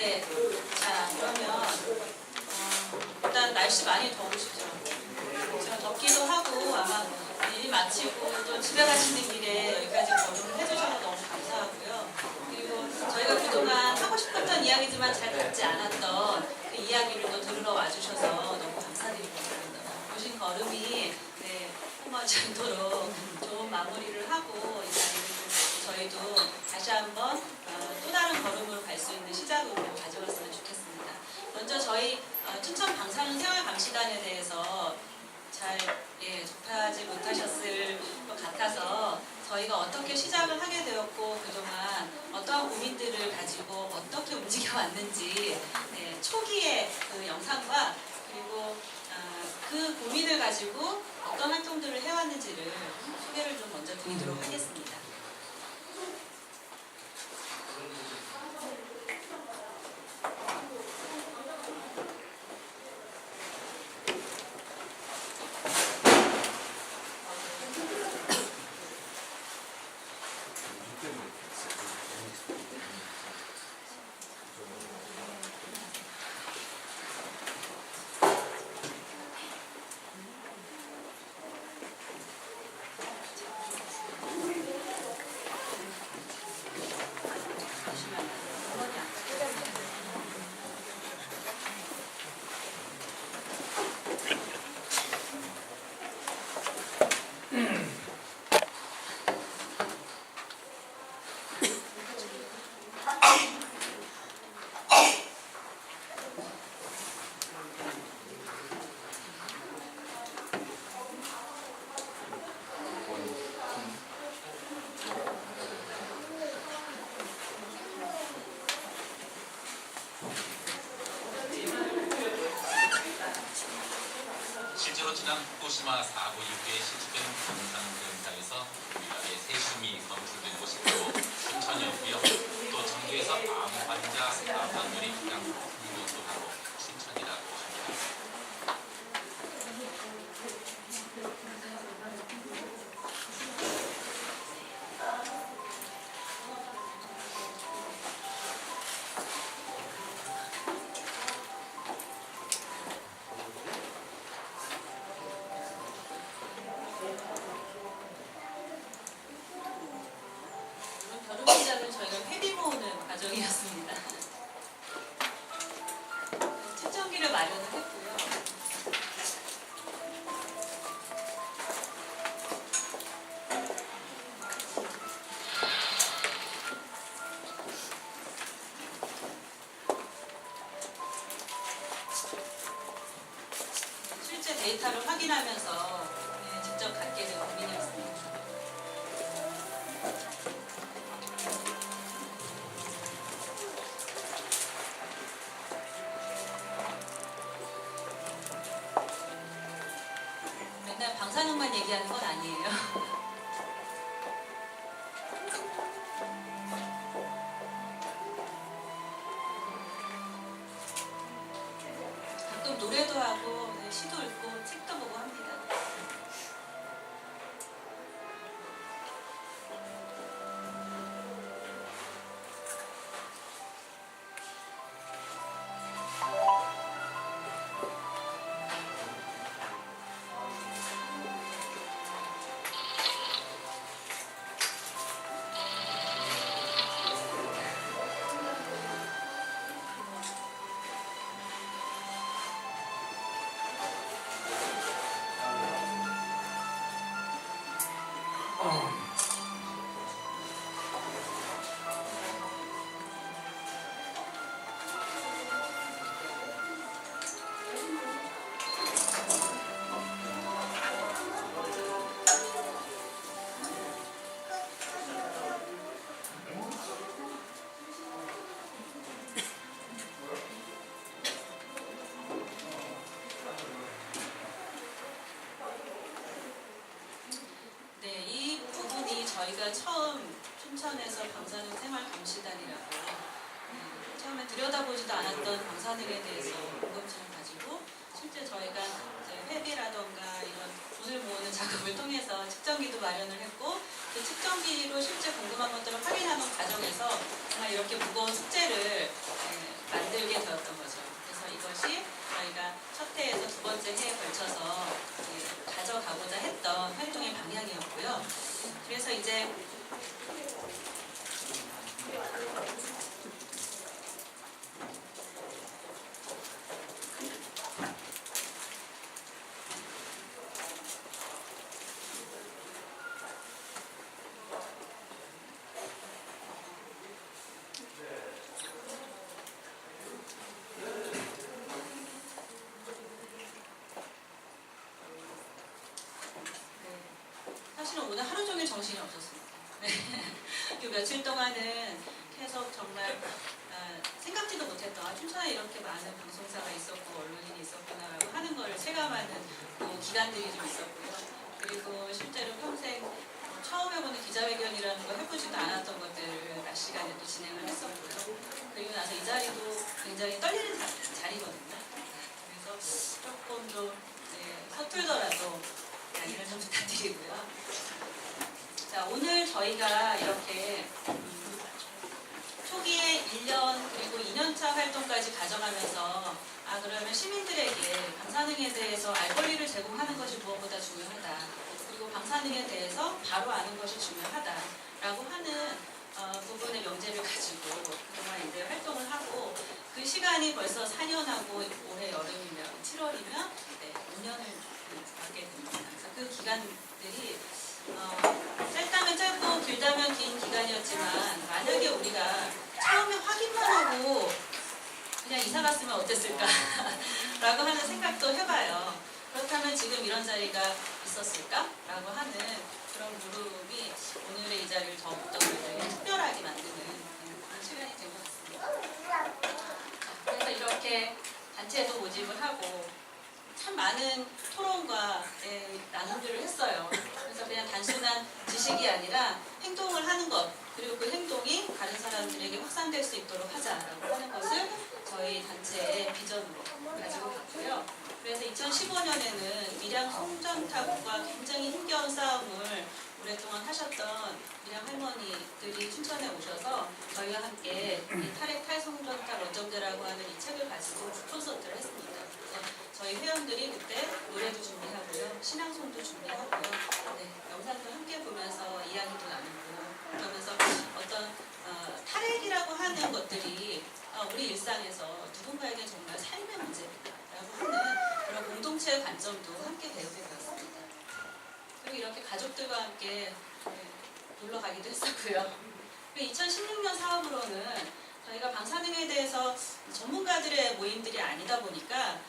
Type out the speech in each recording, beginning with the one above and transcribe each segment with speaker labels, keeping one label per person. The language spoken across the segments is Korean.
Speaker 1: 네. 자, 그러면 일단 날씨 많이 더우시죠? 제가 덥기도 하고 아마 일 마치고 또 집에 가시는 길에 여기까지 거름을 해주셔서 너무 감사하고요. 그리고 저희가 그동안 하고 싶었던 이야기지만 잘 닿지 않았던 그 이야기를 또 들으러 와주셔서 너무 감사드립니다. 보신 걸음이 험하지 않도록 좋은 마무리를 하고 이 자리를 저희도 다시 한번 또 다른 걸음으로 갈 수 있는 시작으로 가져갔으면 좋겠습니다. 먼저 저희 춘천 방사능 생활감시단에 대해서 잘 접하지 못하셨을 것 같아서 저희가 어떻게 시작을 하게 되었고 그동안 어떠한 고민들을 가지고 어떻게 움직여왔는지 초기의 그 영상과 그리고 그 고민을 가지고 어떤 활동들을 해왔는지를 소개를 좀 먼저 드리도록 하겠습니다.
Speaker 2: 실제로 지난 후쿠시마 사고 이후에 실시된 방사능 공사에서 유일하게 세슘이 검출된 곳이 춘천이었고요. 또 전국에서 암 환자 사망률이 가장 높은 곳도 바로 춘천이라고 합니다.
Speaker 1: 결혼 시작은 저희가 회비 모으는 과정이었습니다. 측정기를 마련을 했고요. 실제 데이터를 확인하면서 직접 갖게 된 고민이었습니다. 맨날 방사능만 얘기하는 건 아니에요. 가끔 노래도 하고 시도 읽고 책도 보고 합니다. 저희가 처음 춘천에서 방사능 생활감시단이라고 처음에 들여다보지도 않았던 방사능에 대해서 궁금증을 가지고 실제 저희가 회비라던가 이런 돈을 모으는 작업을 통해서 측정기도 마련을 했고 그 측정기로 실제 궁금한 것들을 확인하는 과정에서 정말 이렇게 무거운 숙제를 정신이 없었습니다. 네. 그 며칠 동안은 계속 정말 생각지도 못했던 춘천에 이렇게 많은 방송사가 있었고 언론인이 있었구나라고 하는 걸 체감하는 기간들이 좀 있었고요. 그리고 실제로 평생 처음 해보는 기자회견이라는 걸 해보지도 않았던 것들을 낮 시간에 또 진행을 했었고요. 그리고 나서 이 자리도 굉장히 떨리는 자리거든요. 그래서 조금 좀 서툴더라도 양해를 좀 부탁드리고요. 자, 오늘 저희가 이렇게 초기에 1년 그리고 2년차 활동까지 가져가면서 그러면 시민들에게 방사능에 대해서 알 권리를 제공하는 것이 무엇보다 중요하다. 그리고 방사능에 대해서 바로 아는 것이 중요하다라고 하는 부분의 명제를 가지고 그동안 이제 활동을 하고 그 시간이 벌써 4년하고 올해 여름이면 7월이면 5년을 맞게 됩니다. 그래서 그 기간들이 짧다면 짧고 길다면 긴 기간이었지만 만약에 우리가 처음에 확인만 하고 그냥 이사 갔으면 어땠을까 라고 하는 생각도 해봐요. 그렇다면 지금 이런 자리가 있었을까? 라고 하는 그런 물음이 오늘의 이 자리를 더욱더 특별하게 만드는 그런 시간이 된 것 같습니다. 그래서 이렇게 단체도 모집을 하고 참 많은 토론과 나눔들을 했어요. 그래서 그냥 단순한 지식이 아니라 행동을 하는 것, 그리고 그 행동이 다른 사람들에게 확산될 수 있도록 하자라고 하는 것을 저희 단체의 비전으로 가지고 갔고요. 그래서 2015년에는 밀양 송전탑과 굉장히 힘겨운 싸움을 오랫동안 하셨던 밀양 할머니들이 춘천에 오셔서 저희와 함께 이 탈핵 탈송전탑 원정대라고 하는 이 책을 가지고 콘서트를 했습니다. 저희 회원들이 그때 노래도 준비하고요, 신앙송도 준비하고요, 영상도 함께 보면서 이야기도 나누고 그러면서 어떤 탈핵이라고 하는 것들이 우리 일상에서 누군가에게 정말 삶의 문제라고 하는 그런 공동체의 관점도 함께 배우게 되었습니다. 그리고 이렇게 가족들과 함께 놀러 가기도 했었고요. 2016년 사업으로는 저희가 방사능에 대해서 전문가들의 모임들이 아니다 보니까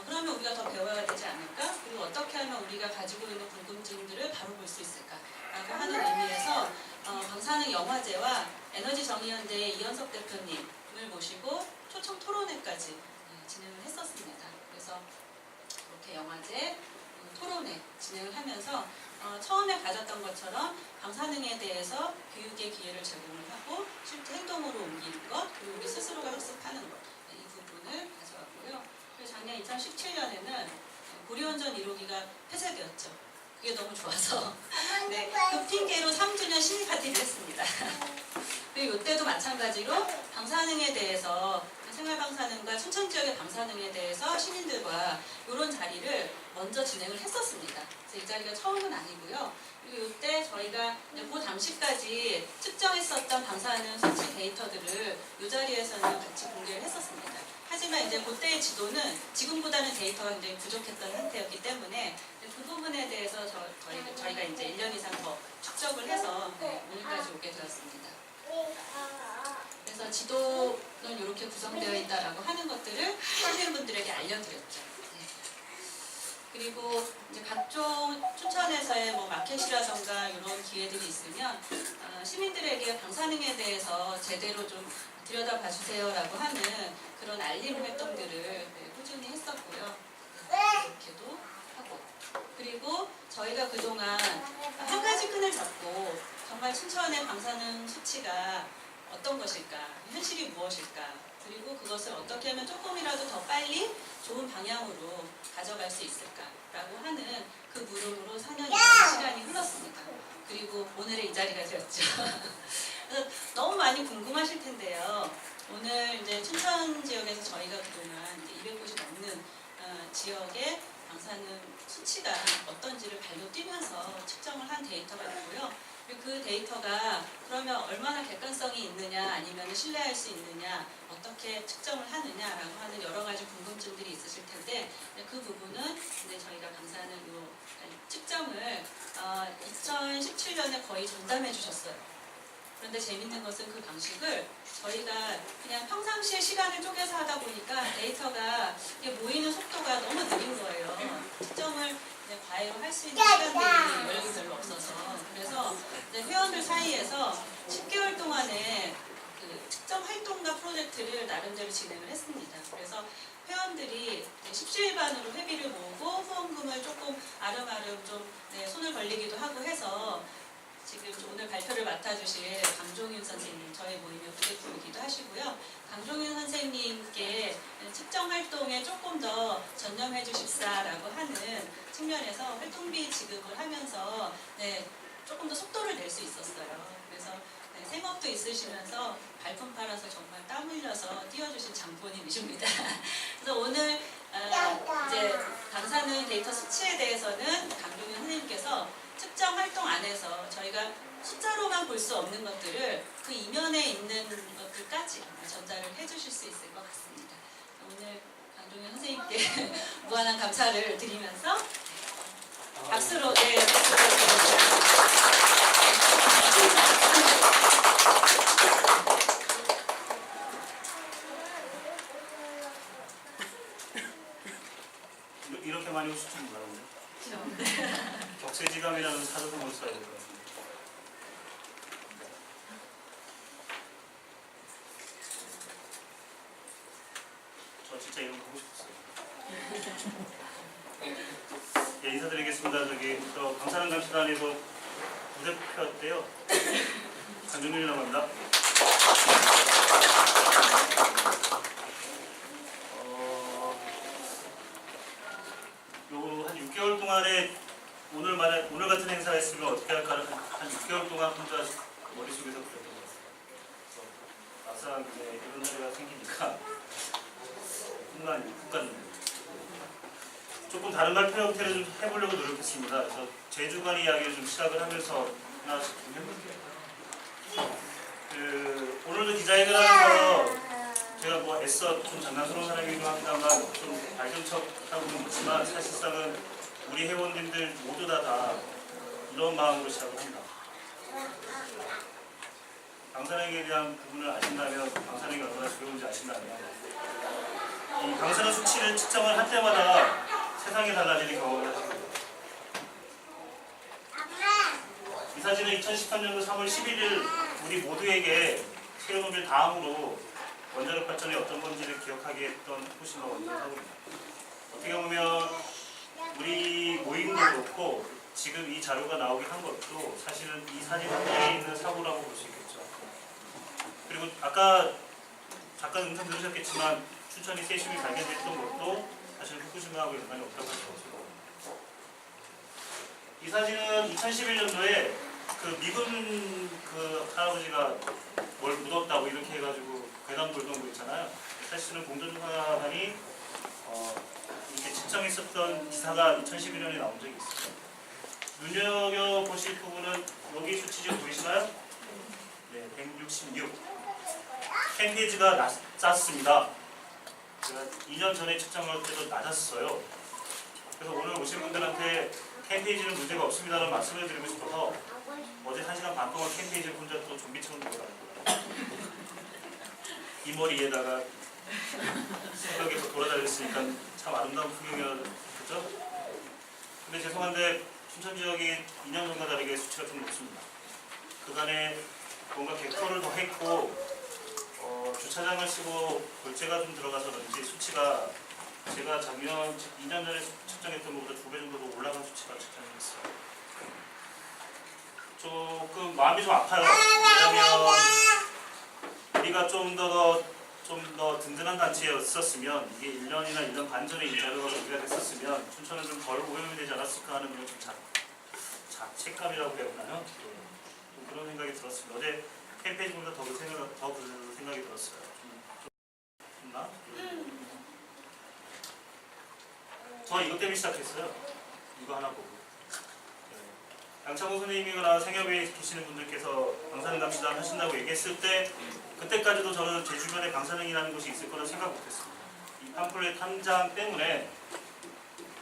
Speaker 1: 그러면 우리가 더 배워야 되지 않을까? 그리고 어떻게 하면 우리가 가지고 있는 궁금증들을 바로 볼 수 있을까? 라고 하는 의미에서 방사능 영화제와 에너지정의연대의 이현석 대표님을 모시고 초청 토론회까지 진행을 했었습니다. 그래서 이렇게 영화제, 토론회 진행을 하면서 처음에 가졌던 것처럼 방사능에 대해서 교육의 기회를 제공을 하고 실제 행동으로 옮기는 것, 그리고 우리 스스로가 학습하는 것, 이 부분을 가져왔고요. 그리고 작년 2017년에는 고리원전 1호기가 폐쇄되었죠. 그게 너무 좋아서 그 핑계로 3주년 시민 파티를 했습니다. 그리고 이때도 마찬가지로 방사능에 대해서 생활방사능과 춘천 지역의 방사능에 대해서 시민들과 이런 자리를 먼저 진행을 했었습니다. 그래서 이 자리가 처음은 아니고요. 그리고 이때 저희가 그 당시까지 측정했었던 방사능 수치 데이터들을 이 자리에서는 같이 공개를 했었습니다. 하지만 이제 그때의 지도는 지금보다는 데이터가 굉장히 부족했던 상태였기 때문에 그 부분에 대해서 저희가 이제 1년 이상 더 축적을 해서 오늘까지 오게 되었습니다. 그래서 지도는 이렇게 구성되어 있다라고 하는 것들을 시민분들에게 알려드렸죠. 그리고 이제 각종 춘천에서의 마켓이라던가 이런 기회들이 있으면 시민들에게 방사능에 대해서 제대로 좀 들여다봐 주세요라고 하는 그런 알림 활동들을 꾸준히 했었고요. 이렇게도 하고 그리고 저희가 그동안 한 가지 끈을 잡고 정말 춘천의 방사능 수치가 어떤 것일까, 현실이 무엇일까, 그리고 그것을 어떻게 하면 조금이라도 더 빨리 좋은 방향으로 가져갈 수 있을까라고 하는 그 물음으로 4년 이상의 시간이 흘렀습니다. 그리고 오늘의 이 자리가 되었죠. 그래서 너무 많이 궁금하실 텐데요. 오늘 이제 춘천 지역에서 저희가 그동안 이제 200곳이 넘는 지역의 방사능 수치가 어떤지를 발로 뛰면서 측정을 한 데이터가 있고요. 그리고 그 데이터가 그러면 얼마나 객관성이 있느냐 아니면 신뢰할 수 있느냐 어떻게 측정을 하느냐라고 하는 여러 가지 궁금증들이 있으실 텐데 그 부분은 이제 저희가 방사능 요 측정을 2017년에 거의 전담해 주셨어요. 그런데 재밌는 것은 그 방식을 저희가 그냥 평상시에 시간을 쪼개서 하다 보니까 데이터가 모이는 속도가 너무 느린 거예요. 측정을 과외로 할 수 있는 시간들이 여력이 별로 없어서 그래서 하면서 이제 회원들 사이에서 10개월 동안에 그 특정 활동가 프로젝트를 나름대로 진행을 했습니다. 그래서 회원들이 십시일반으로 회비를 모으고 후원금을 조금 아름아름 좀 손을 벌리기도 하고 해서 지금 오늘 발표를 맡아주실 강종윤 선생님, 저희 모임의 부대표이기도 하시고요. 강종윤 선생님께 특정 활동에 조금 더 전념해 주십사라고 하는 측면에서 활동비 지급을 하면서 조금 더 속도를 낼 수 있었어요. 그래서 생업도 있으시면서 발품 팔아서 정말 땀 흘려서 뛰어주신 장본인이십니다. 그래서 오늘 이제 방사능 데이터 수치에 대해서는 강종윤 선생님께서 특정 활동 안에서 저희가 숫자로만 볼 수 없는 것들을 그 이면에 있는 것들까지 전달을 해주실 수 있을 것 같습니다. 오늘 강종윤 선생님께 무한한 감사를 드리면서 박수로 박수로
Speaker 3: 이렇게 많이 오실 줄 몰랐는데 격세지감이라는 사조성을 써야 될 것 같습니다. 저 진짜 이런 거 하고 싶었어요. 예, 인사드리겠습니다. 저 방사능 감시단에서 부대표였대요. 강종윤이라고 합니다. 요 한 6개월 동안에 오늘 같은 행사가 있으면 어떻게 할까를 한 6개월 동안 혼자 머릿속에서 그렸던 것 같아요. 막상 이런 날이 생기니까 훅 갔는데 조금 다른 발표 형태를 좀 해보려고 노력했습니다. 그래서 제주관 이야기를 좀 시작을 하면서 하나씩 좀 해볼게요. 오늘도 기자회견하면서 제가 뭐 애써 좀 장난스러운 사람이기도 합니다만 좀 밝은 척하고는 묻지만 사실상은 우리 회원님들 모두 다 이런 마음으로 시작을 합니다. 방사능에 대한 부분을 아신다면, 방사능이 얼마나 두려운지 아신다면, 이 방사능 수치를 측정을 할 때마다 세상이 달라지는 경험을 하십니다. 이 사진은 2013년도 3월 11일 우리 모두에게 체르노빌 다음으로 원자력 발전이 어떤 건지를 기억하게 했던 후쿠시마 원전 사고입니다. 어떻게 보면 우리 모임도 그렇고 지금 이 자료가 나오게 한 것도 사실은 이 사진 한 장에 있는 사고라고 볼 수 있겠죠. 그리고 아까 잠깐 음성 들으셨겠지만 춘천이 세슘이 발견됐던 것도 사실 후쿠시마하고 연관이 없다고 할 수 없어요. 이 사진은 2011년도에 그 미군 그 할아버지가 뭘 묻었다고 이렇게 해가지고 괴담 돌던 거 있잖아요. 사실은 공전조사관이 이렇게 측정했었던 기사가 2011년에 나온 적이 있어요. 눈여겨보실 부분은 여기 수치 지금 보이시나요? 네, 166. 캔게이지가 낮았습니다. 제가 2년 전에 측정할 때도 낮았어요. 그래서 오늘 오신 분들한테 캔게이지는 문제가 없습니다라는 말씀을 드리고 싶어서 어제 1시간 반 동안 캔게이지를 혼자 또 좀비처럼 돌아다녔고요. 이 머리에다가 새벽에서 돌아다녔으니까 참 아름다운 풍경이었죠. 근데 죄송한데 춘천 지역이 2년 전과 다르게 수치가 좀 높습니다. 그간에 뭔가 객터를 더 했고 주차장을 쓰고 골재가 좀 들어가서 그런지 수치가 제가 작년 2년 전에 측정했던 것보다 2배 정도 올라간 수치가 측정됐어요. 조금 마음이 좀 아파요. 왜냐하면 우리가 좀 더 든든한 단체였었으면 이게 1년이나 1년 반 전에 이 자료가 공개가 됐었으면 춘천은 좀 덜 오염이 되지 않았을까 하는 그런 좀 자책감이라고 해야 하나요? 좀 그런 생각이 들었습니다. 어제 캠페인보다 더 그 생각이 들었어요. 나? 저 이것 때문에 시작했어요. 이거 하나 보고. 양창호 선생님이거나 생협에 계시는 분들께서 방사능 감시단 하신다고 얘기했을 때 그때까지도 저는 제 주변에 방사능이라는 곳이 있을 거라 생각 못했습니다. 이 팜플렛 한 장 때문에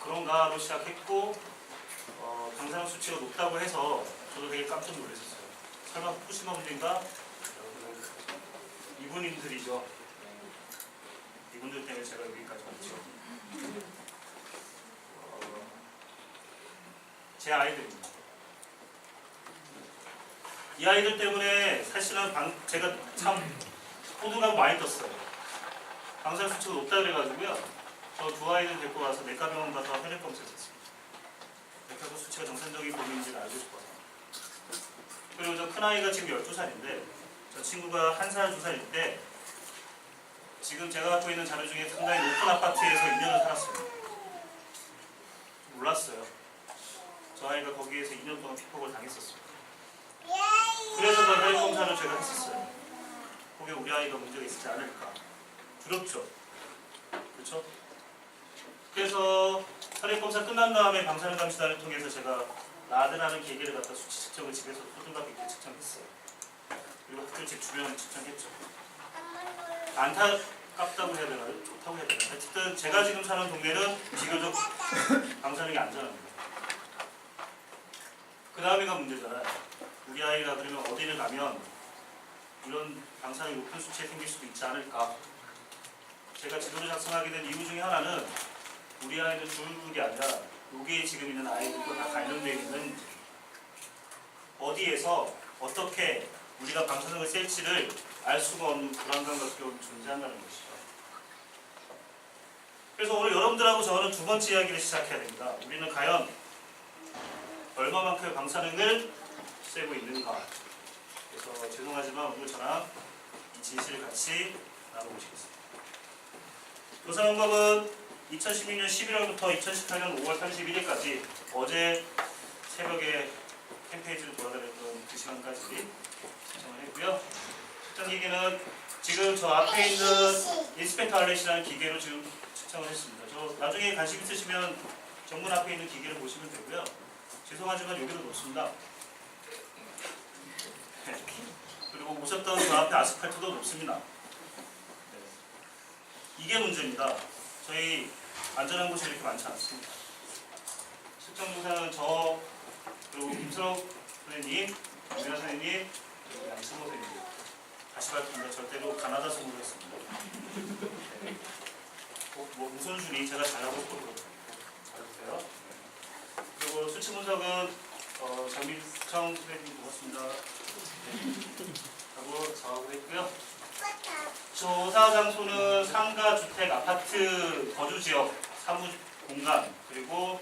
Speaker 3: 그런가 하고 시작했고 방사능 수치가 높다고 해서 저도 되게 깜짝 놀랐었어요. 설마 후쿠시마 문제인가? 이분들이죠. 이분들 때문에 제가 여기까지 왔죠. 제 아이들입니다. 이 아이들 때문에 사실은 제가 참 호들갑 많이 떴어요. 방사능 수치가 높다 그래가지고요. 저 두 아이들 데리고 와서 내과병원 가서 혈액 검사했습니다. 내과도 수치가 정상적인 범위인지를 알고 싶어서. 그리고 저 큰아이가 지금 12살인데 저 친구가 1살, 2살인데 지금 제가 갖고 있는 자료 중에 상당히 높은 아파트에서 2년을 살았어요. 몰랐어요. 저 아이가 거기에서 2년 동안 핍박을 당했었어요. 그래서 그 혈액 검사를 제가 했었어요. 거기에 우리 아이가 문제가 있지 않을까. 두렵죠. 그렇죠? 그래서 혈액 검사 끝난 다음에 방사능 감시단을 통해서 제가 라드라는 계기를 갖다 수치 측정을 집에서 호들갑 있게 측정했어요. 그리고 학교 집 주변을 측정했죠. 안타깝다고 해야 되나요? 좋다고 해야 되나요? 어쨌든 제가 지금 사는 동네는 비교적 방사능이 안전합니다. 그 다음에가 문제잖아요. 우리 아이가 그러면 어디를 가면 이런 방사능이 높은 수치에 생길 수도 있지 않을까. 제가 지도를 작성하게 된 이유 중에 하나는 우리 아이는 죽는 게 아니라 여기에 지금 있는 아이들과 다 관련되어 있는 어디에서 어떻게 우리가 방사능을 쐴지를 알 수가 없는 불안감과 두려움이 존재한다는 것이죠. 그래서 오늘 여러분들하고 저는 두 번째 이야기를 시작해야 됩니다. 우리는 과연 얼마만큼의 방사능을 쐬고 있는가. 그래서 죄송하지만 오늘 저랑 이 진실을 같이 나눠보시겠습니다. 조사 방법은 2016년 11월부터 2018년 5월 31일까지 어제 새벽에 캠페인지를 돌아다녔던 그 시간까지 측정을 했고요. 측정 기계는 지금 저 앞에 있는 인스펙터 알렛이라는 기계로 지금 측정을 했습니다. 저 나중에 관심 있으시면 정문 앞에 있는 기계를 보시면 되고요. 죄송하지만 여기도 높습니다. 그리고 오셨던 저 앞에 아스팔트도 높습니다. 네. 이게 문제입니다. 저희 안전한 곳이 이렇게 많지 않습니다. 측정 조사는 저 그리고 김선욱 선생님, 김민아 선생님, 그리고 양승호 선생님 다시 밝힙니다. 절대로 가나다 선물을 했습니다. 네. 뭐 우선순위 제가 잘하고 잘해주세요. 네. 그리고 수치 분석은 장민청 선생님 고맙습니다. 네. 하고 저하고 했고요. 조사 장소는 상가, 주택, 아파트, 거주지역, 사무공간, 그리고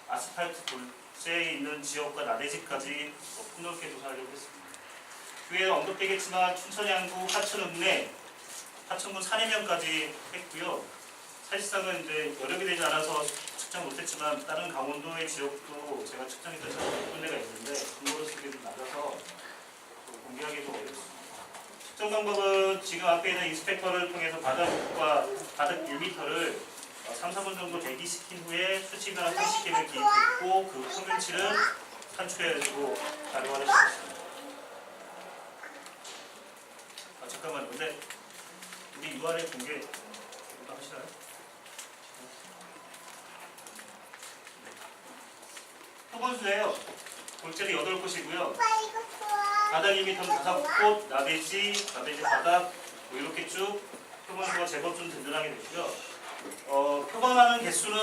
Speaker 3: 아스팔트 돌재에 있는 지역과 나대지까지 폭넓게 조사하려고 했습니다. 뒤에 언급되겠지만 춘천양구, 하천읍내, 하천군 산해면까지 했고요. 사실상은 이제 여력이 되지 않아서 측정 못했지만 다른 강원도의 지역도 제가 측정했던 몇 군데가 있는데 근거로 쓰기도 낮아서 공개하기 좀 어렵습니다. 측정 방법은 지금 앞에 있는 인스펙터를 통해서 바닥과 바닥 1m를 3, 4분 정도 대기시킨 후에 수치변화 편집기를 기입했고 그 평균치를 산출해가지고 자료화를 시켰습니다. 잠깐만요. 근데 우리 URL 공개 하시나요? 표본수예요. 골재는 8곳이고요. 바닥 2m는 5곳, 나대지 바닥 뭐 이렇게 쭉 표본수가 제법 좀 든든하게 되고요. 표본하는 개수는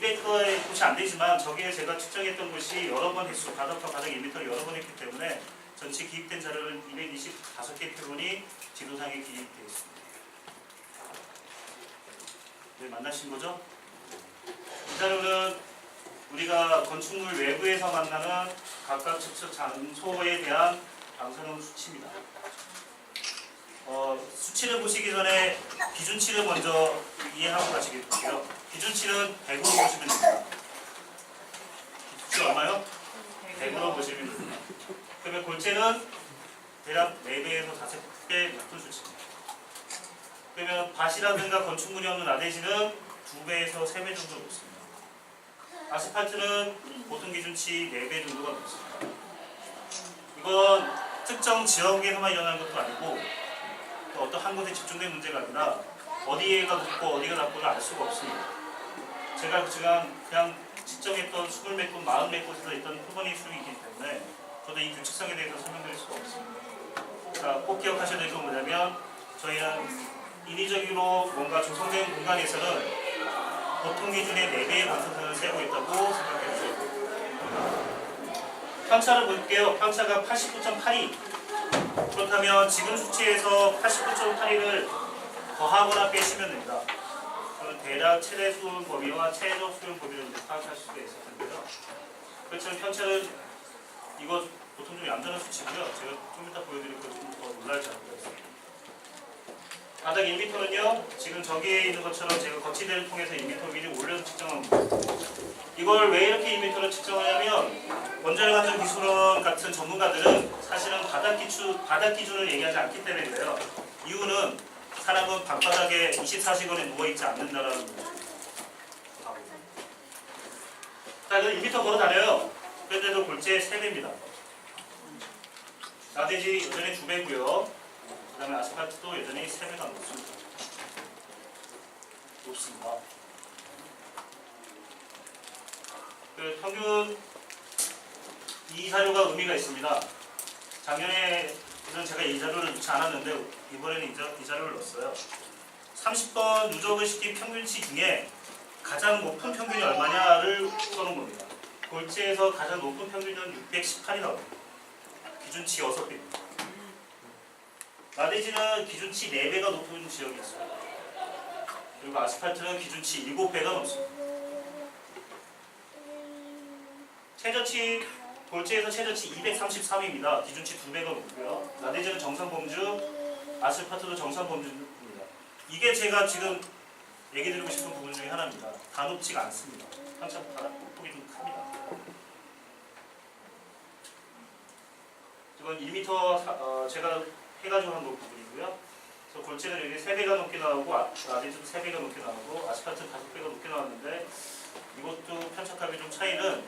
Speaker 3: 200개의 곳이 안 되지만 저기에 제가 측정했던 곳이 여러 번 횟수, 바닥과 바닥 1m를 여러 번 했기 때문에 전체 기입된 자료는 225개 표본이 지도상에 기입되어 있습니다. 네, 만나신 거죠? 이 자료는 우리가 건축물 외부에서 만나는 각각 측정 장소에 대한 방사능 수치입니다. 수치를 보시기 전에 기준치를 먼저 이해하고 가시겠고요. 기준치는 100으로 보시면 됩니다. 기준치 얼마요? 100으로 보시면 됩니다. 그러면 골재는 대략 4배에서 5배 높은 수치입니다. 그러면 밭이라든가 건축물이 없는 나대지는 2배에서 3배 정도 높습니다. 아스팔트는 보통 기준치 4배 정도가 높습니다. 이건 특정 지역에서만 일어나는 것도 아니고 또 어떤 한 곳에 집중된 문제가 아니라 어디가 높고 어디가 낮고를 알 수가 없습니다. 제가 그냥 측정했던 20몇 곳, 40몇 곳에서 있던 표본의 수이기 때문에 저도 이 규칙성에 대해서 설명드릴 수가 없습니다. 자, 꼭 기억하셔야 될 건 뭐냐면 저희는 인위적으로 뭔가 조성된 공간에서는 보통 기준의 4배의 방사선을 세고 있다고 생각해 주셔야 됩니다. 편차를 볼게요. 편차가 89.82. 그렇다면 지금 수치에서 89.82를 더하거나 빼시면 됩니다. 그럼 대략 최대 수용 범위와 최저 수용 범위를 이제 파악할 수가 있을 텐데요. 그렇지만 편차는 이거 보통 좀 얌전한 수치고요. 제가 좀 이따 보여드릴 거 좀 더 놀랄 자료가 있습니다. 바닥 1m는요. 지금 저기에 있는 것처럼 제가 거치대를 통해서 1m 미리 올려서 측정합니다. 이걸 왜 이렇게 2m로 측정하냐면 원자력 안전 기술원 같은 전문가들은 사실은 바닥 기준을 얘기하지 않기 때문에 그래요. 이유는 사람은 방바닥에 24시간에 누워있지 않는다라는 거죠. 자, 그럼 2m 걸어 다녀요. 그런데도 골재 3배입니다. 나대지 여전히 2배고요. 그 다음에 아스팔트도 여전히 3배가 높습니다. 그 평균 이 자료가 의미가 있습니다. 작년에는 제가 이 자료를 넣지 않았는데 이번에는 이 자료를 넣었어요. 30번 누적을 시킨 평균치 중에 가장 높은 평균이 얼마냐를 써놓은 겁니다. 골재에서 가장 높은 평균은 618이 나옵니다. 기준치 6배입니다. 나대지는 기준치 4배가 높은 지역이 있어요. 그리고 아스팔트는 기준치 7배가 넘습니다. 최저치, 골재에서 최저치 233입니다. 기준치 2배가 높고요. 나대지는 정상범주, 아스팔트도 정상범주입니다. 이게 제가 지금 얘기 드리고 싶은 부분 중에 하나입니다. 다 높지가 않습니다. 한참 폭이 좀 큽니다. 이건 1m 제가 해가지고 한 부분이고요. 그래서 골재는 여기 3배가 넘게 나오고 나대지도 3배가 넘게 나오고 아스팔트 5배가 넘게 나왔는데 이것도 편차값이 좀 차이는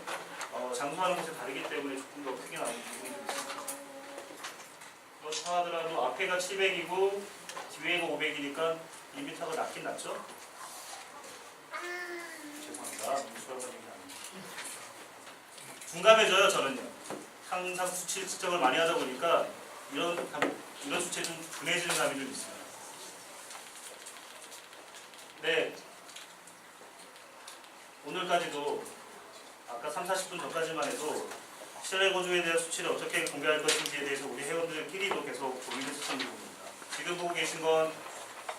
Speaker 3: 장소하는 곳에 다르기 때문에 조금 더 크게 나오는 부분이 좀 있습니다. 그렇다 하더라도 앞에가 700이고 뒤에가 500이니까 1m가 낮긴 낮죠? 죄송합니다. 무수하고 얘기 아닙니다. 둔감해져요, 저는요. 항상 수치 측정을 많이 하다 보니까 이런 수치에 좀 둔해지는 감이 좀 있습니다. 네. 오늘까지도 아까 30-40분 전까지만 해도 실내 거주에 대한 수치를 어떻게 공개할 것인지에 대해서 우리 회원들끼리도 계속 고민했었던 부분입니다. 지금 보고 계신 건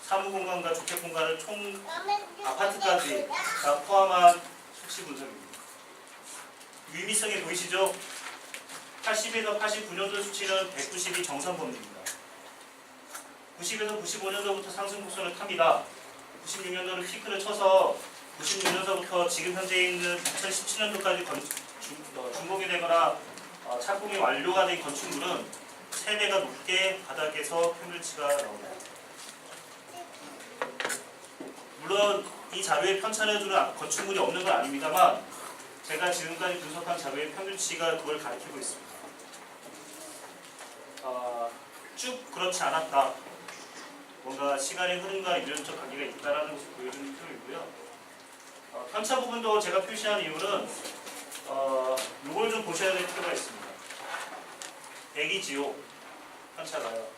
Speaker 3: 사무공간과 주택공간을 총 아파트까지 다 포함한 수치 분석입니다. 유의미성이 보이시죠? 80에서 89년도 수치는 190이 정상범위입니다. 90에서 95년도부터 상승 곡선을 탑니다. 96년도는 피크를 쳐서 96년도부터 지금 현재 있는 2017년도까지 준공이 되거나 착공이 완료가 된 건축물은 3배가 높게 바닥에서 평균치가 나옵니다. 물론 이 자료에 편차를 건축물이 없는 건 아닙니다만 제가 지금까지 분석한 자료의 평균치가 그걸 가리키고 있습니다. 쭉 그렇지 않았다. 뭔가 시간의 흐름과 유전적 관계가 있다는 것을 보여주는 표이고요. 편차 부분도 제가 표시한 이유는 이걸 좀 보셔야 될 필요가 있습니다. 100이지요. 편차가요.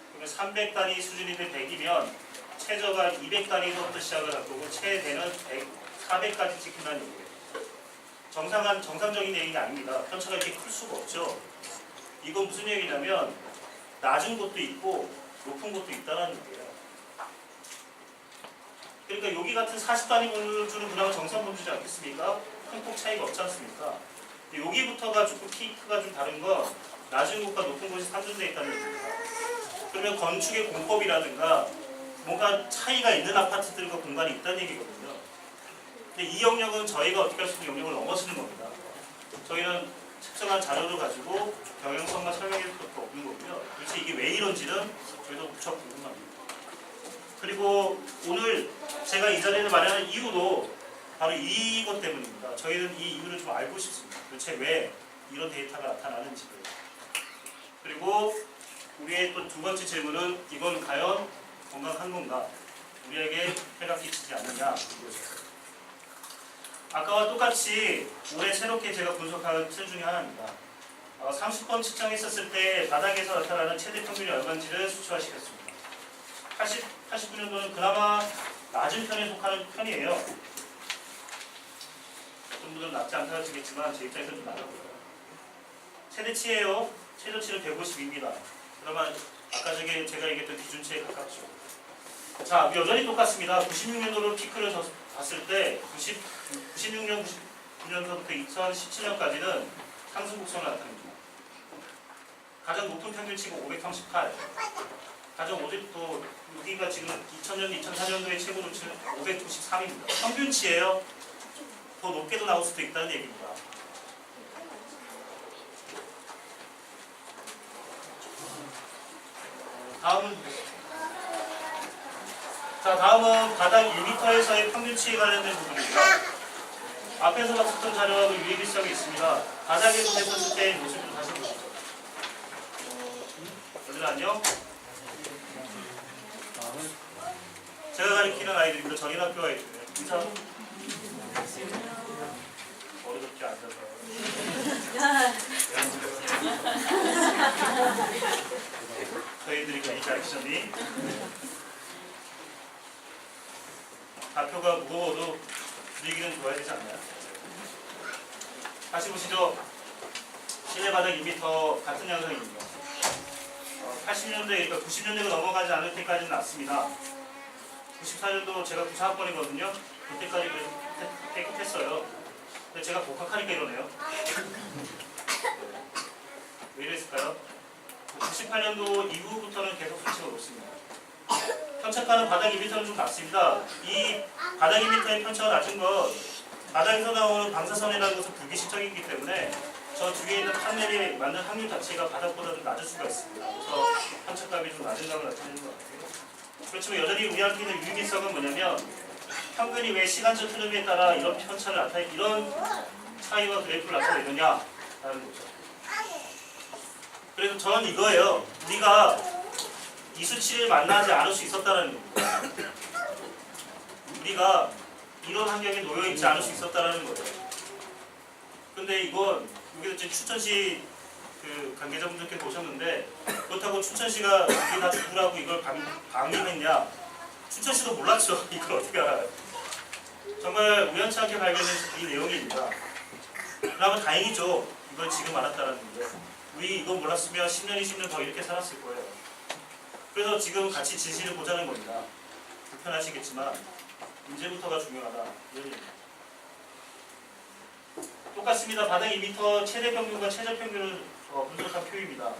Speaker 3: 그러면 300단위 수준인데 100이면 최저가 200단위부터 시작을 할 거고 최대는 400까지 찍힌다는 얘기예요. 정상적인 얘기가 아닙니다. 편차가 이렇게 클 수가 없죠. 이건 무슨 얘기냐면 낮은 곳도 있고 높은 곳도 있다는 얘기예요. 그러니까 여기 같은 40단위 범주는 그나마 정상 범주지 않겠습니까? 큰 폭 차이가 없지 않습니까? 근데 여기부터가 조금 피크가 좀 다른 건 낮은 곳과 높은 곳이 상존되어 있다는 얘기입니다. 그러면 건축의 공법이라든가 뭔가 차이가 있는 아파트들과 공간이 있다는 얘기거든요. 근데 이 영역은 저희가 어떻게 할 수 있는 영역을 넘어서는 겁니다. 저희는 측정한 자료를 가지고 경영성만 설명해 줄 것도 없는 거고요. 도대체 이게 왜 이런지는 저희도 무척 궁금합니다. 그리고 오늘 제가 이 자리를 마련한 이유도 바로 이것 때문입니다. 저희는 이 이유를 좀 알고 싶습니다. 도대체 왜 이런 데이터가 나타나는지. 그리고 우리의 또 두 번째 질문은 이건 과연 건강한 건가? 우리에게 해가 끼치지 않느냐? 이것입니다. 아까와 똑같이 올해 새롭게 제가 분석한 틀 중에 하나입니다. 30번 측정했었을 때 바닥에서 나타나는 최대 평균이 얼마인지를 수치화시켰습니다. 89년도는 그나마 낮은 편에 속하는 편이에요. 어떤 분들은 낮지 않다고 하시겠지만 제 입장에서는 좀 낮아 보여요. 최대치예요. 최저치는 150입니다. 그러면 아까 제가 얘기했던 기준치에 가깝죠. 자, 여전히 똑같습니다. 96년도로 피크를 봤을 때 96년, 99년서부터 2017년까지는 상승 곡선을 나타냅니다. 가장 높은 평균치가 538. 가장 또 여기가 지금 2000년, 2004년도의 최고 조치는 593입니다. 평균치예요. 더 높게도 나올 수도 있다는 얘기입니다. 다음은 바닥 1m에서의 평균치에 관련된 부분입니다. 앞에서 봤었던 자료하고 유의비성이 있습니다. 바닥에서 했었을 때의 모습을 다시 보시죠. 얘들 안녕? 제가 가르치는 아이들입니다. 전인 학교 아이들이에요. 인사. 어렵게 앉아서. 저희들이 많이 가르치셨니? 발표가 무거워도 분위기는 좋아야 되지 않나요? 다시 보시죠. 실내 바닥 2m 같은 양상입니다. 80년대, 그러니까 90년대가 넘어가지 않을 때까지는 낮습니다. 94년도 제가 94학번이거든요. 그때까지 깨끗했어요. 근데 제가 복학하니까 이러네요. 왜 이랬을까요? 98년도 이후부터는 계속 수치가 높습니다. 편착하는 바닥 2m는 좀 낮습니다. 이 바닥 2m의 편차가 낮은 것, 바닥에서 나오는 방사선이라는 것은 불기시적이기 때문에 저 뒤에 있는 판넬이 맞는 확률 자체가 바닥보다 좀 낮을 수가 있습니다. 그래서 편착감이 좀 낮은 감을 나타내는 것 같아요. 그렇지만 여전히 우리한테 있는 유의미성은 뭐냐면 평균이 왜 시간적 흐름에 따라 이런 편차를 이런 차이와 그래프를 나타내느냐라는 거죠. 그래서 저는 이거예요. 우리가 이 수치를 만나지 않을 수 있었다는 겁니다. 우리가 이런 환경에 놓여있지 않을 수 있었다는 거예요. 근데 이건 여기서 지금 춘천시 그 관계자분들께 보셨는데 그렇다고 춘천시가 이게 다 죽으라고 이걸 강림했냐? 춘천시도 몰랐죠. 이걸 어떻게 알아요? 정말 우연치 않게 발견된 이 내용입니다. 그러면 다행이죠. 이걸 지금 알았다는 게. 우리 이거 몰랐으면 10년, 20년 더 이렇게 살았을 거예요. 그래서 지금 같이 진실을 보자는 겁니다. 불편하시겠지만 문제부터가 중요하다. 이런 얘기입니다. 똑같습니다. 바닥 2m 최대 평균과 최저 평균을 분석한 표입니다.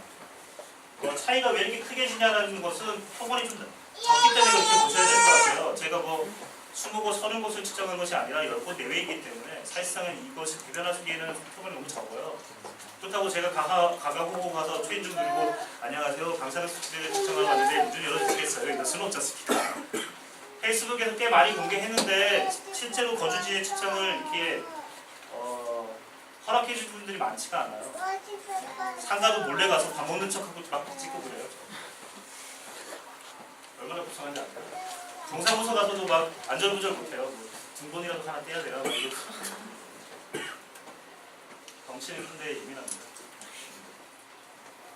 Speaker 3: 차이가 왜 이렇게 크게 지냐라는 것은 표본이 좀 적기 때문에 그렇게 보셔야 될 것 같아요. 제가 뭐 20곳, 30곳을 측정한 것이 아니라 10곳 내외이기 때문에 사실상은 이것이 대변하기에는 표본이 너무 적어요. 그렇다고 제가 가가호호 가서 트윈 좀 들고 안녕하세요. 방사능 수치를 측정하러 왔는데 문을 열어주시겠어요? 이거 수는 없지 않습니까? 페이스북에서 꽤 많이 공개했는데 실제로 거주지의 측정을 이렇게 허락해 주신 분들이 많지가 않아요. 상가도 몰래 가서 밥 먹는 척하고 막 찍고 그래요. 얼마나 불쌍한지 아세요? 동사무소 가서도 막 안절부절 못해요. 뭐 등본이라도 하나 떼야 돼요. 덩치는 큰데 예민합니다.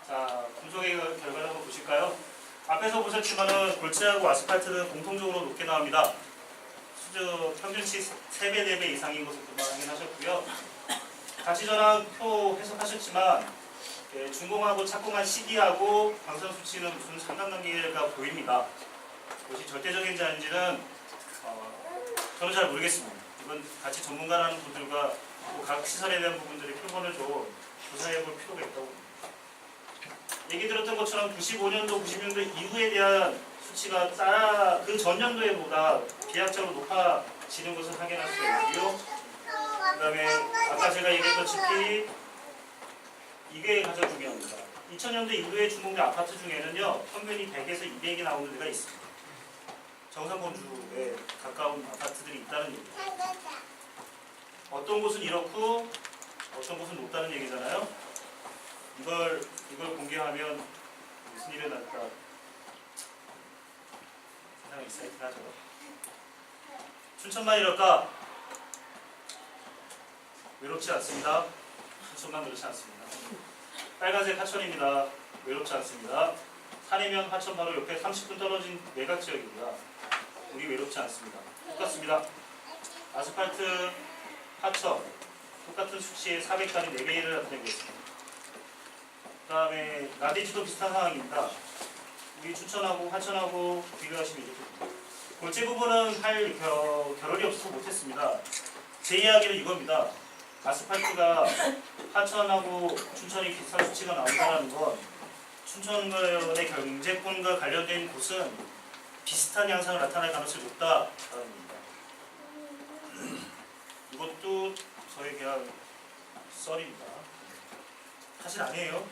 Speaker 3: 자, 분석의 결과를 한번 보실까요? 앞에서 보셨지만은 골치하고 아스팔트는 공통적으로 높게 나옵니다. 수저 평균치 3배, 4배 이상인 것을 금방 확인하셨고요. 같이 저랑 표 해석하셨지만 준공하고 착공한 시기하고 방사선 수치는 무슨 상관관계가 보입니다. 그것이 절대적인지 아닌지는 저는 잘 모르겠습니다. 이건 같이 전문가라는 분들과 각 시설에 대한 부분들의 표본을 좀 조사해 볼 필요가 있다고 봅니다. 얘기 들었던 것처럼 95년도, 96년도 이후에 대한 수치가 그 전년도에보다 비약적으로 높아지는 것을 확인할 수가 있고요. 그 다음에 아까 제가 얘기했다시피 이게 가장 중요합니다. 2000년대 이후에 준공된 아파트 중에는요 평균이 100에서 200이 나오는 데가 있습니다. 정상건주에 가까운 아파트들이 있다는 얘기입니다. 어떤 곳은 이렇고 어떤 곳은 높다는 얘기잖아요. 이걸 공개하면 무슨 일이 날까 세상 익사이팅하죠. 춘천만 이럴까? 외롭지 않습니다. 춘천만 그렇지 않습니다. 빨간색 하천입니다. 외롭지 않습니다. 산이면 하천 바로 옆에 30분 떨어진 외곽 지역입니다. 우리 외롭지 않습니다. 똑같습니다. 아스팔트, 하천 똑같은 수치의 400가리 4배를 나타내고 있습니다. 그다음에 나대지도 비슷한 상황입니다. 우리 춘천하고 화천하고 비교하시면 이렇게 됩니다. 골재 부분은 할 겨를이 없어서 못했습니다. 제 이야기는 이겁니다. 아스팔트가 하천하고 춘천이 비슷한 수치가 나온다는 건 춘천의 경제권과 관련된 곳은 비슷한 양상을 나타낼 가능성이 높다라는 겁니다. 이것도 저의 그냥 썰입니다. 사실 아니에요.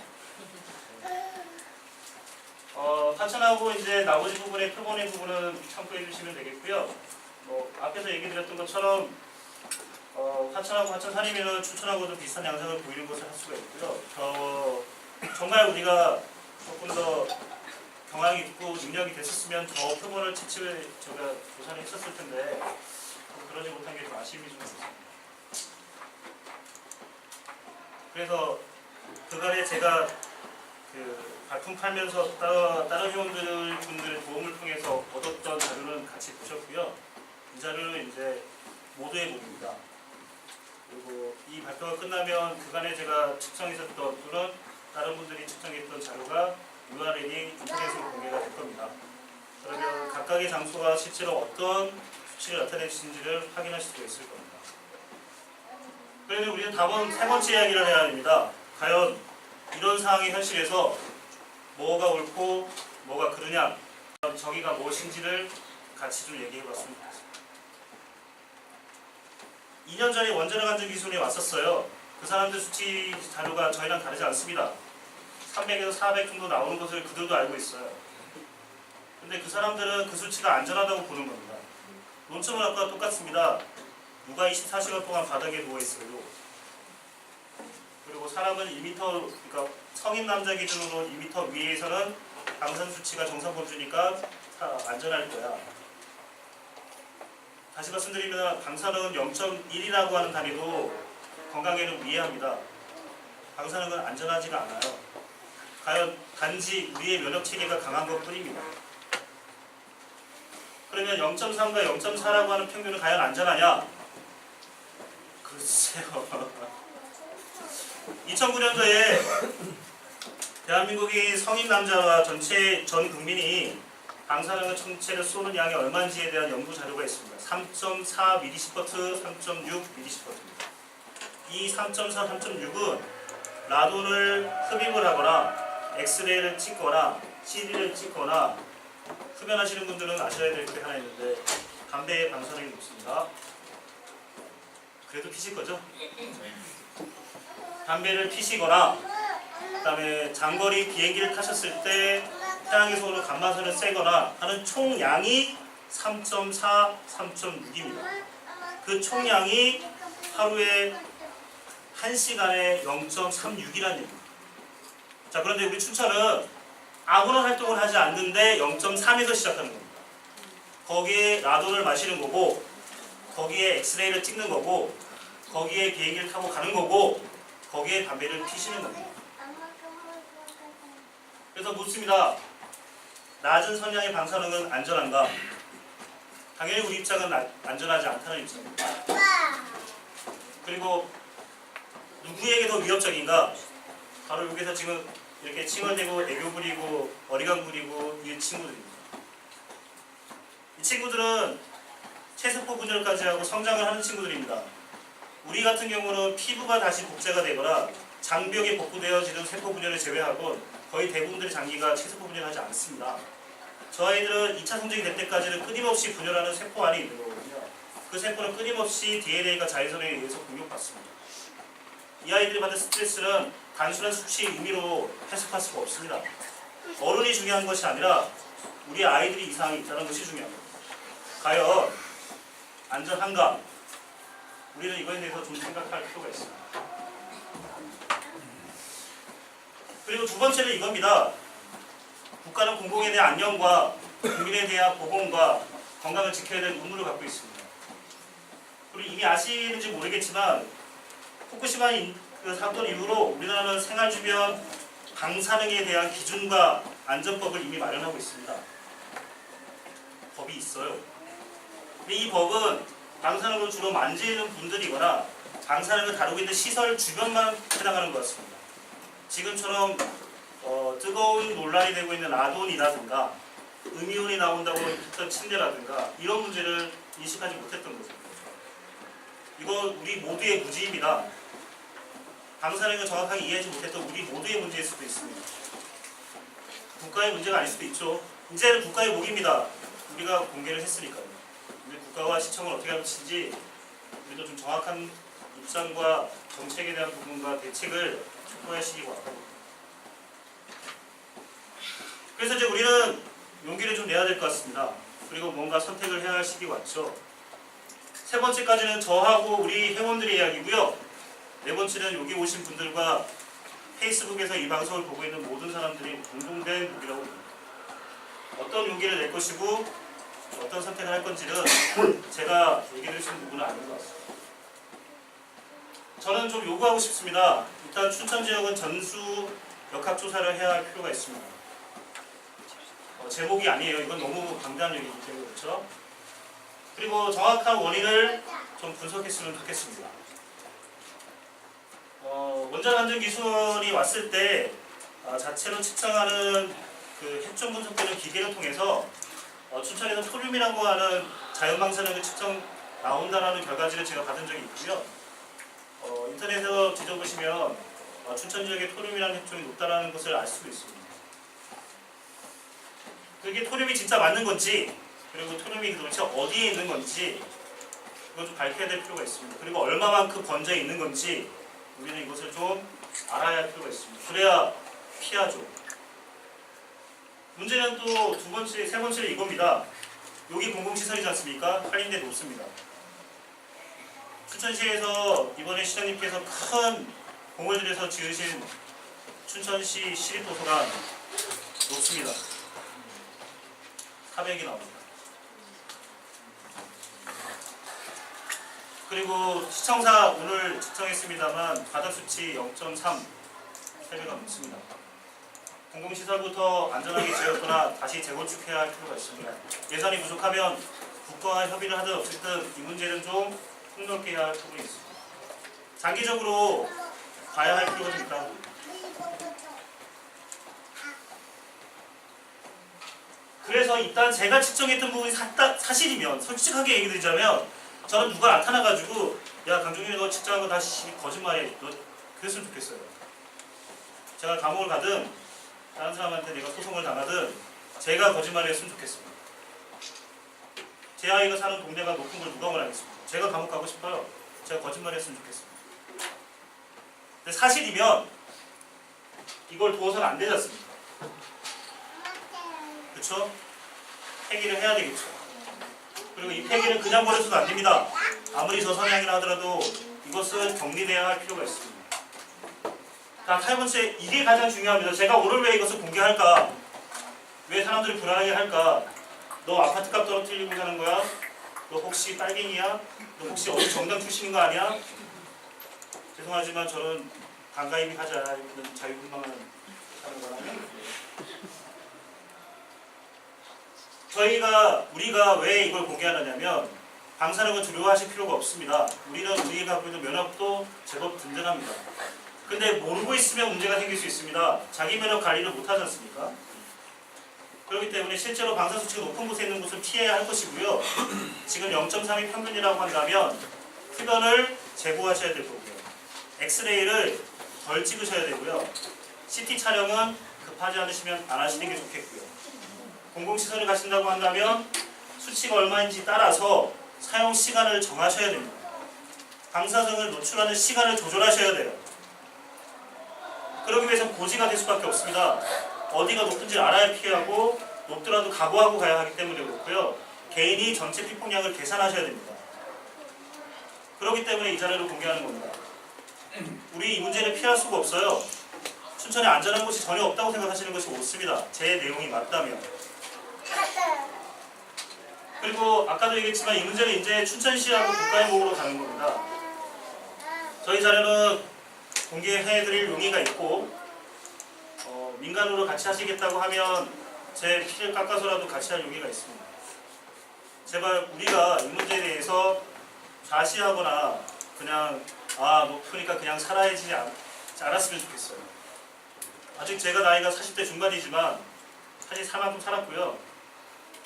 Speaker 3: 하천하고 이제 나머지 부분의 표본의 부분은 참고해 주시면 되겠고요. 앞에서 얘기 드렸던 것처럼 하천하고 하천산이면 춘천하고도 비슷한 양상을 보이는 것을 할 수가 있고요. 정말 우리가 조금 더 경황이 있고 능력이 됐었으면 더 표본을 채취를 제가 조사를 했었을 텐데 그러지 못한 게 좀 아쉬움이 좀 있습니다. 그래서 그간에 제가 발품 팔면서 다른 회원분들의 도움을 통해서 얻었던 자료는 같이 보셨고요. 이 자료는 이제 모두의 몸입니다. 그리고 이 발표가 끝나면 그간에 제가 측정했었던 또는 다른 분들이 측정했던 자료가 URL이 인터넷으로 공개가 될 겁니다. 그러면 각각의 장소가 실제로 어떤 수치를 나타내는지를 확인하실 수가 있을 겁니다. 그런데 우리는 다음 세 번째 이야기를 해야 합니다. 과연 이런 상황의 현실에서 뭐가 옳고 뭐가 그르냐, 정의가 무엇인지를 같이 좀 얘기해 봤으면 좋겠습니다. 2년 전에 원자력 안전 기술이 왔었어요. 그 사람들 수치 자료가 저희랑 다르지 않습니다. 300에서 400 정도 나오는 것을 그들도 알고 있어요. 근데 그 사람들은 그 수치가 안전하다고 보는 겁니다. 논점은 아까 똑같습니다. 누가 24시간 동안 바닥에 누워있어요. 그리고 사람은 2m, 그러니까 성인 남자 기준으로 2m 위에서는 방사선 수치가 정상 범주니까 안전할 거야. 다시 말씀드리면 방사능은 0.1이라고 하는 단위도 건강에는 위해합니다. 방사능은 안전하지가 않아요. 과연 단지 우리의 면역 체계가 강한 것 뿐입니다. 그러면 0.3과 0.4라고 하는 평균은 과연 안전하냐? 글쎄요. 2009년도에 대한민국의 성인 남자와 전 국민이 방사능을 전체를 쏘는 양이 얼마인지에 대한 연구 자료가 있습니다. 3.4mSv, 3.6mSv입니다. 이 3.4, 3.6은 라돈을 흡입을 하거나 엑스레이를 찍거나 CD를 찍거나 흡연하시는 분들은 아셔야 될 게 하나 있는데 담배의 방사능이 높습니다. 그래도 피실 거죠? 담배를 피시거나 그다음에 장거리 비행기를 타셨을 때 태양에서 오는 감마선을 쐬거나 하는 총량이 3.4, 3.6입니다. 그 총량이 하루에 1시간에 0.36이라는 얘기입니다. 자, 그런데 우리 춘천은 아무런 활동을 하지 않는데 0.3에서 시작하는 겁니다. 거기에 라돈을 마시는 거고 거기에 엑스레이를 찍는 거고 거기에 비행기를 타고 가는 거고 거기에 담배를 피시는 겁니다. 그래서 묻습니다. 낮은 선량의 방사능은 안전한가? 당연히 우리 입장은 안전하지 않다는 입장입니다. 그리고 누구에게 더 위협적인가? 바로 여기서 지금 이렇게 칭얼대고 애교 부리고 어리광 부리고 이 친구들입니다. 이 친구들은 체세포 분열까지 하고 성장을 하는 친구들입니다. 우리 같은 경우는 피부가 다시 복제가 되거나 장벽에 복구되어지는 세포 분열을 제외하고 거의 대부분들의 장기가 체세포 분열하지 않습니다. 저 아이들은 2차 성장이 될 때까지는 끊임없이 분열하는 세포 안에 있는 거거든요. 그 세포는 끊임없이 DNA가 자외선에 의해서 공격받습니다. 이 아이들이 받는 스트레스는 단순한 수치의 의미로 해석할 수가 없습니다. 어른이 중요한 것이 아니라 우리 아이들이 이상이 있다는 것이 중요합니다. 과연 안전한가? 우리는 이거에 대해서 좀 생각할 필요가 있습니다. 그리고 두 번째는 이겁니다. 국가는 공공에 대한 안녕과 국민에 대한 보건과 건강을 지켜야 되는 의무를 갖고 있습니다. 그리고 이미 아시는지 모르겠지만 후쿠시마 그 사건 이후로 우리나라는 생활주변 방사능에 대한 기준과 안전법을 이미 마련하고 있습니다. 법이 있어요. 근데 이 법은 방사능을 주로 만지는 분들이거나 방사능을 다루고 있는 시설 주변만 해당하는 것 같습니다. 지금처럼 뜨거운 논란이 되고 있는 아돈이라든가 음이온이 나온다고 했던 침대라든가 이런 문제를 인식하지 못했던 거죠. 이거 우리 모두의 무지입니다. 방사능을 정확하게 이해하지 못했던 우리 모두의 문제일 수도 있습니다. 국가의 문제가 아닐 수도 있죠. 이제는 국가의 목입니다. 우리가 공개를 했으니까요. 근데 국가와 시청을 어떻게 할 것인지 우리도 좀 정확한 입장과 정책에 대한 부분과 대책을 촉구하시기 바랍니다. 그래서 이제 우리는 용기를 좀 내야 될 것 같습니다. 그리고 뭔가 선택을 해야 할 시기가 왔죠. 세 번째까지는 저하고 우리 회원들의 이야기고요. 네 번째는 여기 오신 분들과 페이스북에서 이 방송을 보고 있는 모든 사람들이 공동된 용기라고 봅니다. 어떤 용기를 낼 것이고 어떤 선택을 할 건지는 제가 얘기 드리신 부분은 아닌 것 같습니다. 저는 좀 요구하고 싶습니다. 일단 춘천 지역은 전수 역학조사를 해야 할 필요가 있습니다. 제목이 아니에요. 이건 너무 방대한 얘기이기 때문에 그렇죠? 그리고 정확한 원인을 좀 분석했으면 좋겠습니다. 원자안전기술이 왔을 때 자체로 측정하는 그 핵종 분석되는 기계를 통해서 춘천에서 토륨이라고 하는 자연방사능의 측정 나온다라는 결과지를 제가 받은 적이 있고요. 인터넷에서 뒤져보시면 춘천 지역에 토륨이라는 핵종이 높다라는 것을 알 수도 있습니다. 그게 토륨이 진짜 맞는 건지 그리고 토륨이 도대체 어디에 있는 건지 이걸 좀 밝혀야 될 필요가 있습니다. 그리고 얼마만큼 번져 있는 건지 우리는 이것을 좀 알아야 할 필요가 있습니다. 그래야 피하죠. 문제는 또 두 번째, 세 번째는 이겁니다. 여기 공공시설이지 않습니까? 한림대 높습니다. 춘천시에서 이번에 시장님께서 큰 공을 들여서 지으신 춘천시 시립도서관 높습니다. 400이 나옵니다. 그리고 시청사 오늘 측정했습니다만 바닥수치 0.3 세배가 넘습니다. 공공시설부터 안전하게 지었거나 다시 재건축해야 할 필요가 있습니다. 예산이 부족하면 국가와 협의를 하든 어쨌든 이 문제는 좀 폭넓게 해야 할 부분이 있습니다. 장기적으로 봐야 할 필요가 좀 있다고 봅니다. 그래서 일단 제가 측정했던 부분이 사실이면 솔직하게 얘기 드리자면 저는 누가 나타나가지고 야 강종윤이 너 측정한 거 다시 거짓말해 너 그랬으면 좋겠어요. 제가 감옥을 가든 다른 사람한테 내가 소송을 당하든 제가 거짓말을 했으면 좋겠습니다. 제 아이가 사는 동네가 높은 걸 누가 원하겠습니까? 제가 감옥 가고 싶어요. 제가 거짓말 했으면 좋겠습니다. 근데 사실이면 이걸 두어서는 안 되지 않습니까? 그렇죠? 폐기를 해야 되겠죠. 그리고 이 폐기는 그냥 버려서도 안 됩니다. 아무리 저성향이라 하더라도 이것은 격리돼야 할 필요가 있습니다. 자, 8번째, 이게 가장 중요합니다. 제가 오늘 왜 이것을 공개할까? 왜 사람들이 불안하게 할까? 너 아파트값 떨어뜨리고 사는 거야? 너 혹시 빨갱이야? 너 혹시 어디 정당 출신인 거 아니야? 죄송하지만 저는 반가임이 하자. 이거는 자유분방한 하는 거라면. 우리가 왜 이걸 공개하느냐면 방사능을 두려워하실 필요가 없습니다. 우리는 우리가 갖고 있는 면역도 제법 든든합니다. 근데 모르고 있으면 문제가 생길 수 있습니다. 자기 면역 관리를 못하지 않습니까? 그렇기 때문에 실제로 방사수치가 높은 곳에 있는 곳을 피해야 할 것이고요. 지금 0.3이 평균이라고 한다면 흡연을 제고하셔야 될 거고요. 엑스레이를 덜 찍으셔야 되고요. CT 촬영은 급하지 않으시면 안 하시는 게 좋겠고요. 공공시설을 가신다고 한다면 수치가 얼마인지 따라서 사용 시간을 정하셔야 됩니다. 방사성을 노출하는 시간을 조절하셔야 돼요. 그러기 위해서 고지가 될 수밖에 없습니다. 어디가 높은지 알아야 피하고 높더라도 각오하고 가야 하기 때문에 그렇고요. 개인이 전체 피폭량을 계산하셔야 됩니다. 그렇기 때문에 이 자료를 공개하는 겁니다. 우리 이 문제를 피할 수가 없어요. 춘천에 안전한 곳이 전혀 없다고 생각하시는 것이 옳습니다. 제 내용이 맞다면. 그리고 아까도 얘기했지만 이 문제는 이제 춘천시하고 국가의 목으로 가는 겁니다. 저희 자료는 공개해드릴 용의가 있고 민간으로 같이 하시겠다고 하면 제 피를 깎아서라도 같이 할 용의가 있습니다. 제발 우리가 이 문제에 대해서 좌시하거나 그냥 높으니까 그냥 살아야지 않았으면 좋겠어요. 아직 제가 나이가 40대 중반이지만 사실 살 만큼 살았고요.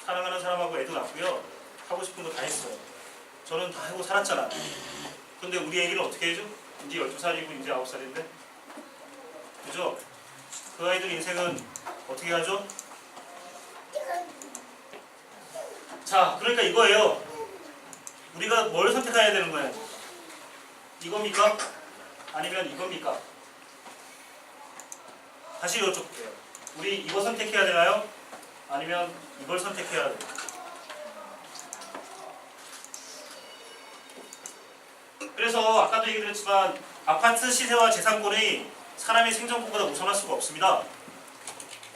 Speaker 3: 사랑하는 사람하고 애도 낳고요. 하고 싶은 거 다 했어요. 저는 다 하고 살았잖아요. 근데 우리 애기는 어떻게 해줘? 이제 12살이고 이제 9살인데 그죠? 그 아이들 인생은 어떻게 하죠? 자, 그러니까 이거예요. 우리가 뭘 선택해야 되는 거예요? 이겁니까? 아니면 이겁니까? 다시 여쭤볼게요. 우리 이거 선택해야 되나요? 아니면 이걸 선택해야 되나요? 그래서 아까도 얘기드렸지만 아파트 시세와 재산권이 사람의 생존권보다 우선할 수가 없습니다.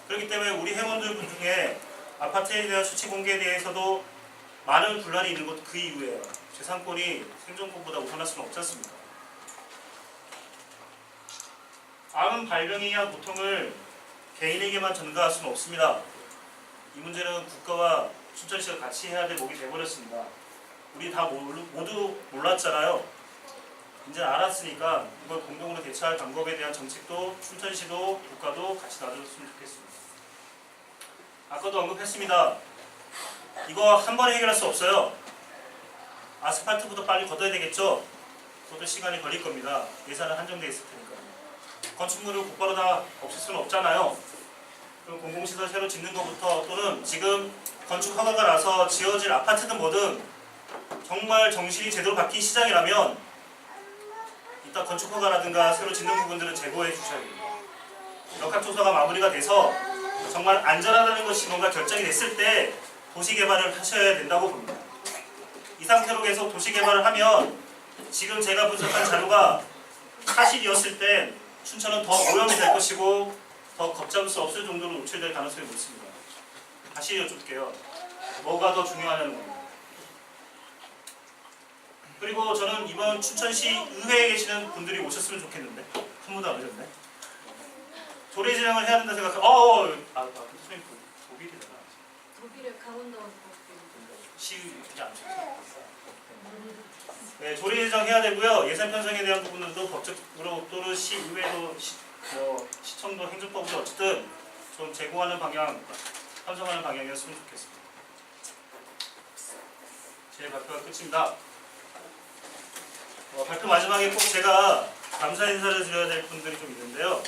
Speaker 3: 그렇기 때문에 우리 회원들 분 중에 아파트에 대한 수치 공개에 대해서도 많은 분란이 있는 것도 그 이유예요. 재산권이 생존권보다 우선할 수는 없지 않습니까? 암 발병에 의한 고통을 개인에게만 전가할 수는 없습니다. 이 문제는 국가와 춘천시가 같이 해야 될 목이 돼버렸습니다. 우리 다 모두 몰랐잖아요. 이제 알았으니까 이걸 공동으로 대처할 방법에 대한 정책도 춘천시도 국가도 같이 놔줬으면 좋겠습니다. 아까도 언급했습니다. 이거 한 번에 해결할 수 없어요. 아스팔트부터 빨리 걷어야 되겠죠? 그것도 시간이 걸릴 겁니다. 예산은 한정되어 있을 테니까요. 건축물을 곧바로 다 없앨 수는 없잖아요. 그럼 공공시설 새로 짓는 것부터 또는 지금 건축 허가가 나서 지어질 아파트든 뭐든 정말 정신이 제대로 바뀐 시장이라면 이따 건축 허가라든가 새로 짓는 부분들은 제거해 주셔야 됩니다. 역학조사가 마무리가 돼서 정말 안전하다는 것이 뭔가 결정이 됐을 때 도시개발을 하셔야 된다고 봅니다. 이 상태로 계속 도시개발을 하면 지금 제가 분석한 자료가 사실이었을 땐 춘천은 더 오염이 될 것이고 더 걷잡을 수 없을 정도로 노출될 가능성이 높습니다. 다시 여쭤볼게요. 뭐가 더 중요하냐는 겁니다. 그리고 저는 이번 춘천시 의회에 계시는 분들이 오셨으면 좋겠는데 한 분도 안 오셨네. 조례 제정을 해야 된다 생각하면 선생님 도비리잖아.
Speaker 4: 독일의 강원도
Speaker 3: 시의회 그냥 안 오셨어요. 네, 조례 제정해야 되고요. 예산 편성에 대한 부분들도 법적으로 또는 시의회도 시청도 행정법으로 어쨌든 좀 제공하는 방향, 편성하는 방향이었으면 좋겠습니다. 제 발표가 끝입니다. 발표 마지막에 꼭 제가 감사 인사를 드려야 될 분들이 좀 있는데요.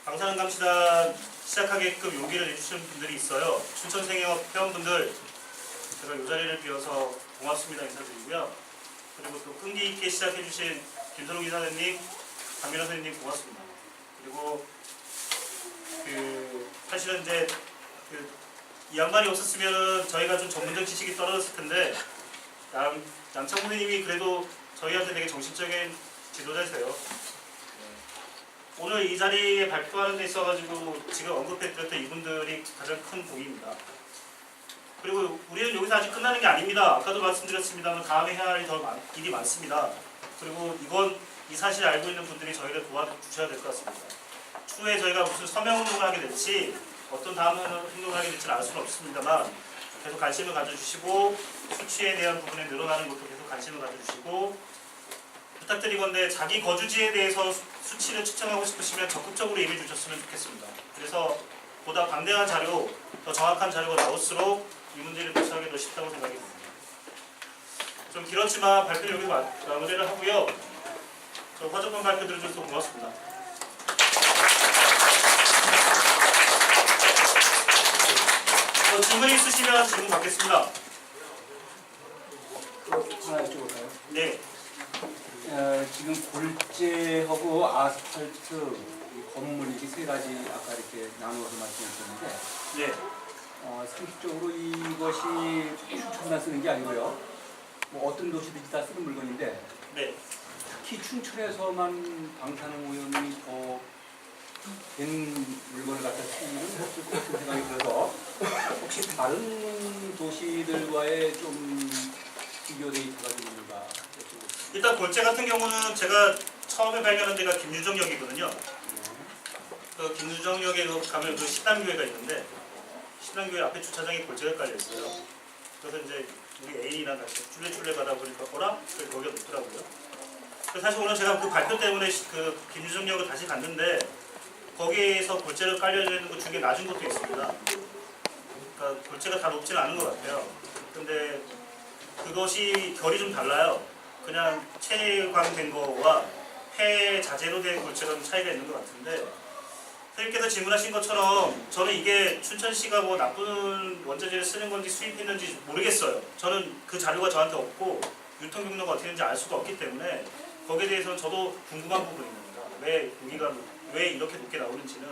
Speaker 3: 방사능 감시단 시작하게끔 용기를 내주시는 분들이 있어요. 춘천생협 회원분들 제가 이 자리를 비워서 고맙습니다 인사드리고요. 그리고 또 끈기 있게 시작해주신 김선웅 이사장님, 강민호 선생님 고맙습니다. 그리고 사실은 이제 이 양반이 없었으면 저희가 좀 전문적 지식이 떨어졌을 텐데 양창 선생님이 그래도 저희한테 되게 정신적인 지도자세요. 오늘 이 자리에 발표하는 데 있어가지고 지금 언급해드렸던 이분들이 가장 큰 공입니다. 그리고 우리는 여기서 아직 끝나는 게 아닙니다. 아까도 말씀드렸습니다만 다음에 해야 할 일이 많습니다. 그리고 이 사실을 알고 있는 분들이 저희를 도와주셔야 될 것 같습니다. 추후에 저희가 무슨 서명운동을 하게 될지 어떤 다음 행동을 하게 될지는 알 수는 없습니다만 계속 관심을 가져주시고 수치에 대한 부분에 늘어나는 것도 계속 관심을 가져주시고 부탁드리건대 자기 거주지에 대해서 수치를 측정하고 싶으시면 적극적으로 얘기해 주셨으면 좋겠습니다. 그래서 보다 방대한 자료, 더 정확한 자료가 나올수록 이 문제를 대처하기 더 쉽다고 생각이 듭니다. 좀 길었지만 발표를 여기 마무리를 하고요. 저 화적분 발표 들어주셔서 고맙습니다. 질문 있으시면 질문 받겠습니다.
Speaker 5: 하나 여쭤볼까요?
Speaker 3: 네.
Speaker 5: 지금 골재하고 아스팔트, 이 건물 이렇게 세 가지 아까 이렇게 나누어서 말씀하셨는데,
Speaker 3: 네.
Speaker 5: 상식적으로 이것이 춘천만 쓰는 게 아니고요. 뭐 어떤 도시든지 다 쓰는 물건인데,
Speaker 3: 네.
Speaker 5: 특히 춘천에서만 방사능 오염이 더 된 물건을 갖다 쓰기는 없을 것 같은 생각이 들어서 혹시 다른 도시들과의 좀 비교 데이터가 좀 있는가 여쭤보겠습니다.
Speaker 3: 일단 골재 같은 경우는 제가 처음에 발견한 데가 김유정역이거든요. 그 김유정역에 가면 그 신당교회가 있는데 신당교회 앞에 주차장에 골재가 깔려 있어요. 그래서 이제 우리 애인이랑 같이 쫄래쫄래 가다 보니까 그래서 거기가 높더라고요. 사실 오늘 제가 그 발표 때문에 그 김유정역을 다시 갔는데 거기에서 골재를 깔려져 있는 것 중에 낮은 것도 있습니다. 그러니까 골재가 다 높지는 않은 것 같아요. 근데 그것이 결이 좀 달라요. 그냥 채광된 거와 폐 자재로 된 골재가 좀 차이가 있는 것 같은데, 선생님께서 질문하신 것처럼 저는 이게 춘천시가 뭐 나쁜 원자재를 쓰는 건지 수입했는지 모르겠어요. 저는 그 자료가 저한테 없고 유통 경로가 어떻게 되는지 알 수가 없기 때문에 거기에 대해서는 저도 궁금한 부분입니다. 왜 여기가 왜 이렇게 높게 나오는지는.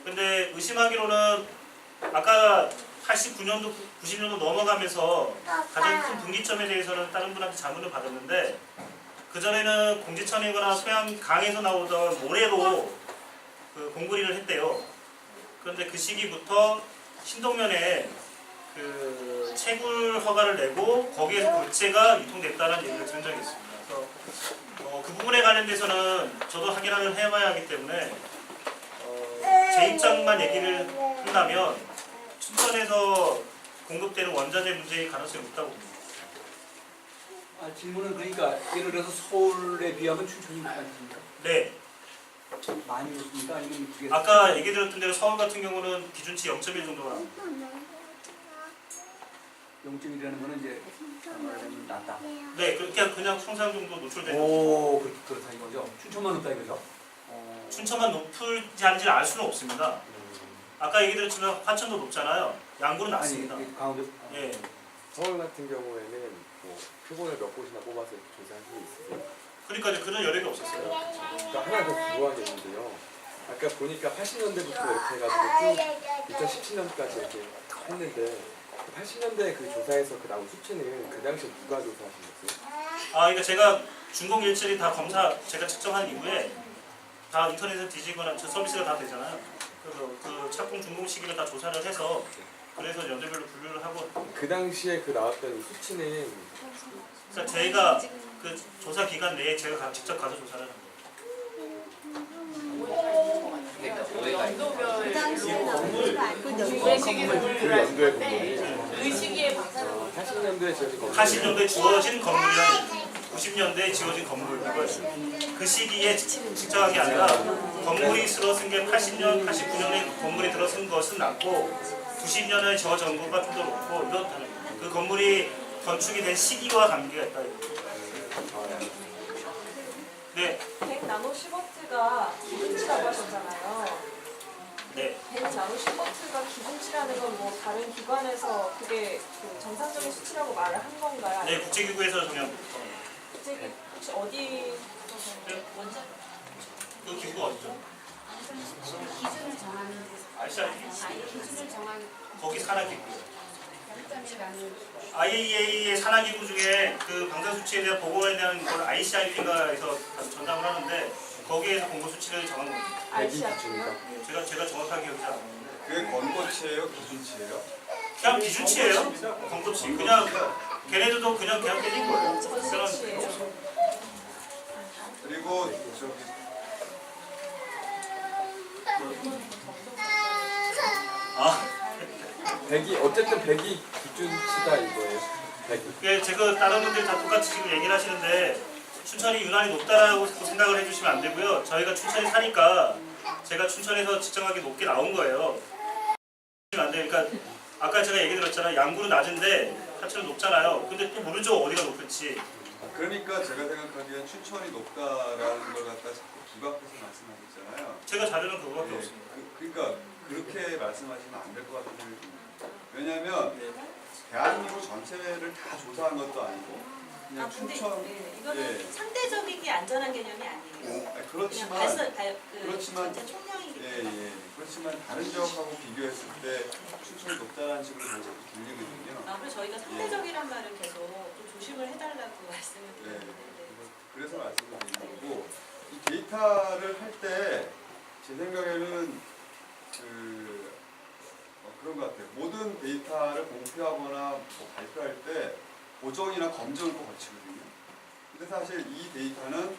Speaker 3: 근데 의심하기로는 아까 89년도 90년도 넘어가면서 가장 큰 분기점에 대해서는 다른 분한테 자문을 받았는데, 그전에는 공지천이거나 소양강에서 나오던 모래로 그 공구리를 했대요. 그런데 그 시기부터 신동면에 그 채굴 허가를 내고 거기에서 골재가 유통됐다는 얘기를 들은 적이 있습니다. 그래서 그 부분에 관련돼서는 저도 확인을 해봐야 하기 때문에 제 입장만 얘기를 한다면 춘천에서 공급되는 원자재 문제의 가능성이 높다고 봅니다.
Speaker 5: 질문은 그러니까 예를 들어서 서울에 비하면 춘천이 높지 않습니까?
Speaker 3: 네.
Speaker 5: 많이 높습니까? 아니면 그게
Speaker 3: 아까 얘기 들었던 대로 서울 같은 경우는 기준치 0.1 정도가 나옵니다.
Speaker 5: 0.1이라는 거는 이제 말하자면 낮다.
Speaker 3: 네, 그렇게 그냥 평상 정도 노출되죠.
Speaker 5: 오, 그렇다 이거죠. 춘천만 높다 이거죠.
Speaker 3: 춘천만 높을지 아닌지는 알 수는 없습니다. 아까 얘기 드렸지만 화천도 높잖아요. 양구는 낮습니다.
Speaker 5: 아니, 강원도.
Speaker 3: 예.
Speaker 4: 서울 같은 경우에는 뭐 표본을 몇 곳이나 뽑아서 이렇게 조사한 적이 있으세요?
Speaker 3: 그러니까 이제 그런 여력이 없었어요.
Speaker 4: 그러니까 하나 더 궁금한 게 있는데요. 아까 보니까 80년대부터 이렇게 해가지고 쭉 2017년까지 이렇게 했는데 80년대 그 조사에서 그 나온 수치는 그 당시에 누가 조사하신 거예요?
Speaker 3: 그러니까 제가 준공 일자리 다 검사 제가 측정한 이후에 다 인터넷에 뒤지거나 저 서비스가 다 되잖아요. 그래서 그 착공 준공 시기를 다 조사를 해서 그래서 연도별로 분류를 하고.
Speaker 4: 그 당시에 그 나왔던 수치는
Speaker 3: 그러니까 제가 그 조사 기간 내에 제가 직접 가서 조사를 합니다.
Speaker 4: 그 연도의 건물이
Speaker 6: 그 시기에
Speaker 4: 80년도에 지어진 건물
Speaker 3: 80년도에 주어진 건물이랑 90년대에 지어진 건물, 그 시기에 측정한 게 아니라 건물이 들어선 게 80년, 89년에 건물이 들어선 것은 낮고 90년에 저 정도가 좀 더 높고 이렇다는 거예요. 그 건물이 건축이 된 시기와 관계가 있다. 네,
Speaker 6: 100나노시버트가 기준치라고 하셨잖아요.
Speaker 3: 네.
Speaker 6: 100나노시버트가 기준치라는 건 뭐 다른 기관에서 그게 그 정상적인 수치라고 말을 한 건가요?
Speaker 3: 네, 국제기구에서 정한
Speaker 6: 국제기 혹시 어디
Speaker 1: 원자
Speaker 3: 그 기구가 어디죠?
Speaker 7: 기준을 정하는
Speaker 3: RCI
Speaker 7: 기준을 정하는
Speaker 3: 거기 산하기구.
Speaker 7: 별점이라는
Speaker 3: IAEA의 산하기구 중에 그 방사 수치에 대한 보고에 대한 걸 ICIP인가에서 전담을 하는데 거기에서 공고 수치를 정한 겁니다.
Speaker 6: RCR이요?
Speaker 3: 네, 제가 정확하게 기억이 안 나는데
Speaker 8: 그게 권고치예요? 기준치예요?
Speaker 3: 그냥 기준치예요. 검토치 그냥 걔네들도 그냥 깨진 거예요.
Speaker 6: 선수치예요.
Speaker 8: 그리고 저기
Speaker 3: 아,
Speaker 4: 100이 어쨌든 100이 기준치다 이거예요. 100이.
Speaker 3: 그게 제가 다른 분들이 다 똑같이 지금 얘기를 하시는데 춘천이 유난히 높다라고 생각을 해주시면 안 되고요. 저희가 춘천에 사니까 제가 춘천에서 측정하기 높게 나온 거예요. 안 돼. 그러니까 아까 제가 얘기 드렸잖아요. 양구는 낮은데 하천은 높잖아요. 근데 또 모르죠 어디가 높을지.
Speaker 8: 그러니까 제가 생각하기엔 춘천이 높다라는 걸 갖다 자꾸 부각해서 말씀하셨잖아요.
Speaker 3: 제가 자료는 그거밖에
Speaker 8: 예,
Speaker 3: 없습니다.
Speaker 8: 그러니까 그렇게 말씀하시면 안 될 것 같은 생각이 듭니다. 왜냐하면 대한민국 전체를 다 조사한 것도 아니고 그냥
Speaker 1: 근데
Speaker 8: 춘천
Speaker 1: 이거는
Speaker 8: 예.
Speaker 1: 상대적인 게 안전한 개념이 아니에요. 그냥
Speaker 8: 그렇지만
Speaker 1: 전체
Speaker 8: 그렇지만
Speaker 1: 총량이기
Speaker 8: 예,
Speaker 1: 때문에.
Speaker 8: 예. 그렇지만 다른 지역하고 비교했을 때 춘천이 높다는 식으로 자꾸 들리거든요.
Speaker 1: 아무래도 저희가 상대적이란 말을 계속 좀 조심을 해달라고 말씀을
Speaker 8: 네.
Speaker 1: 드렸는데.
Speaker 8: 그래서 말씀을 드리는 거고 이 데이터를 할 때 제 생각에는 그런 것 같아요. 모든 데이터를 공표하거나 뭐 발표할 때 보정이나 검증을 꼭 거치거든요. 근데 사실 이 데이터는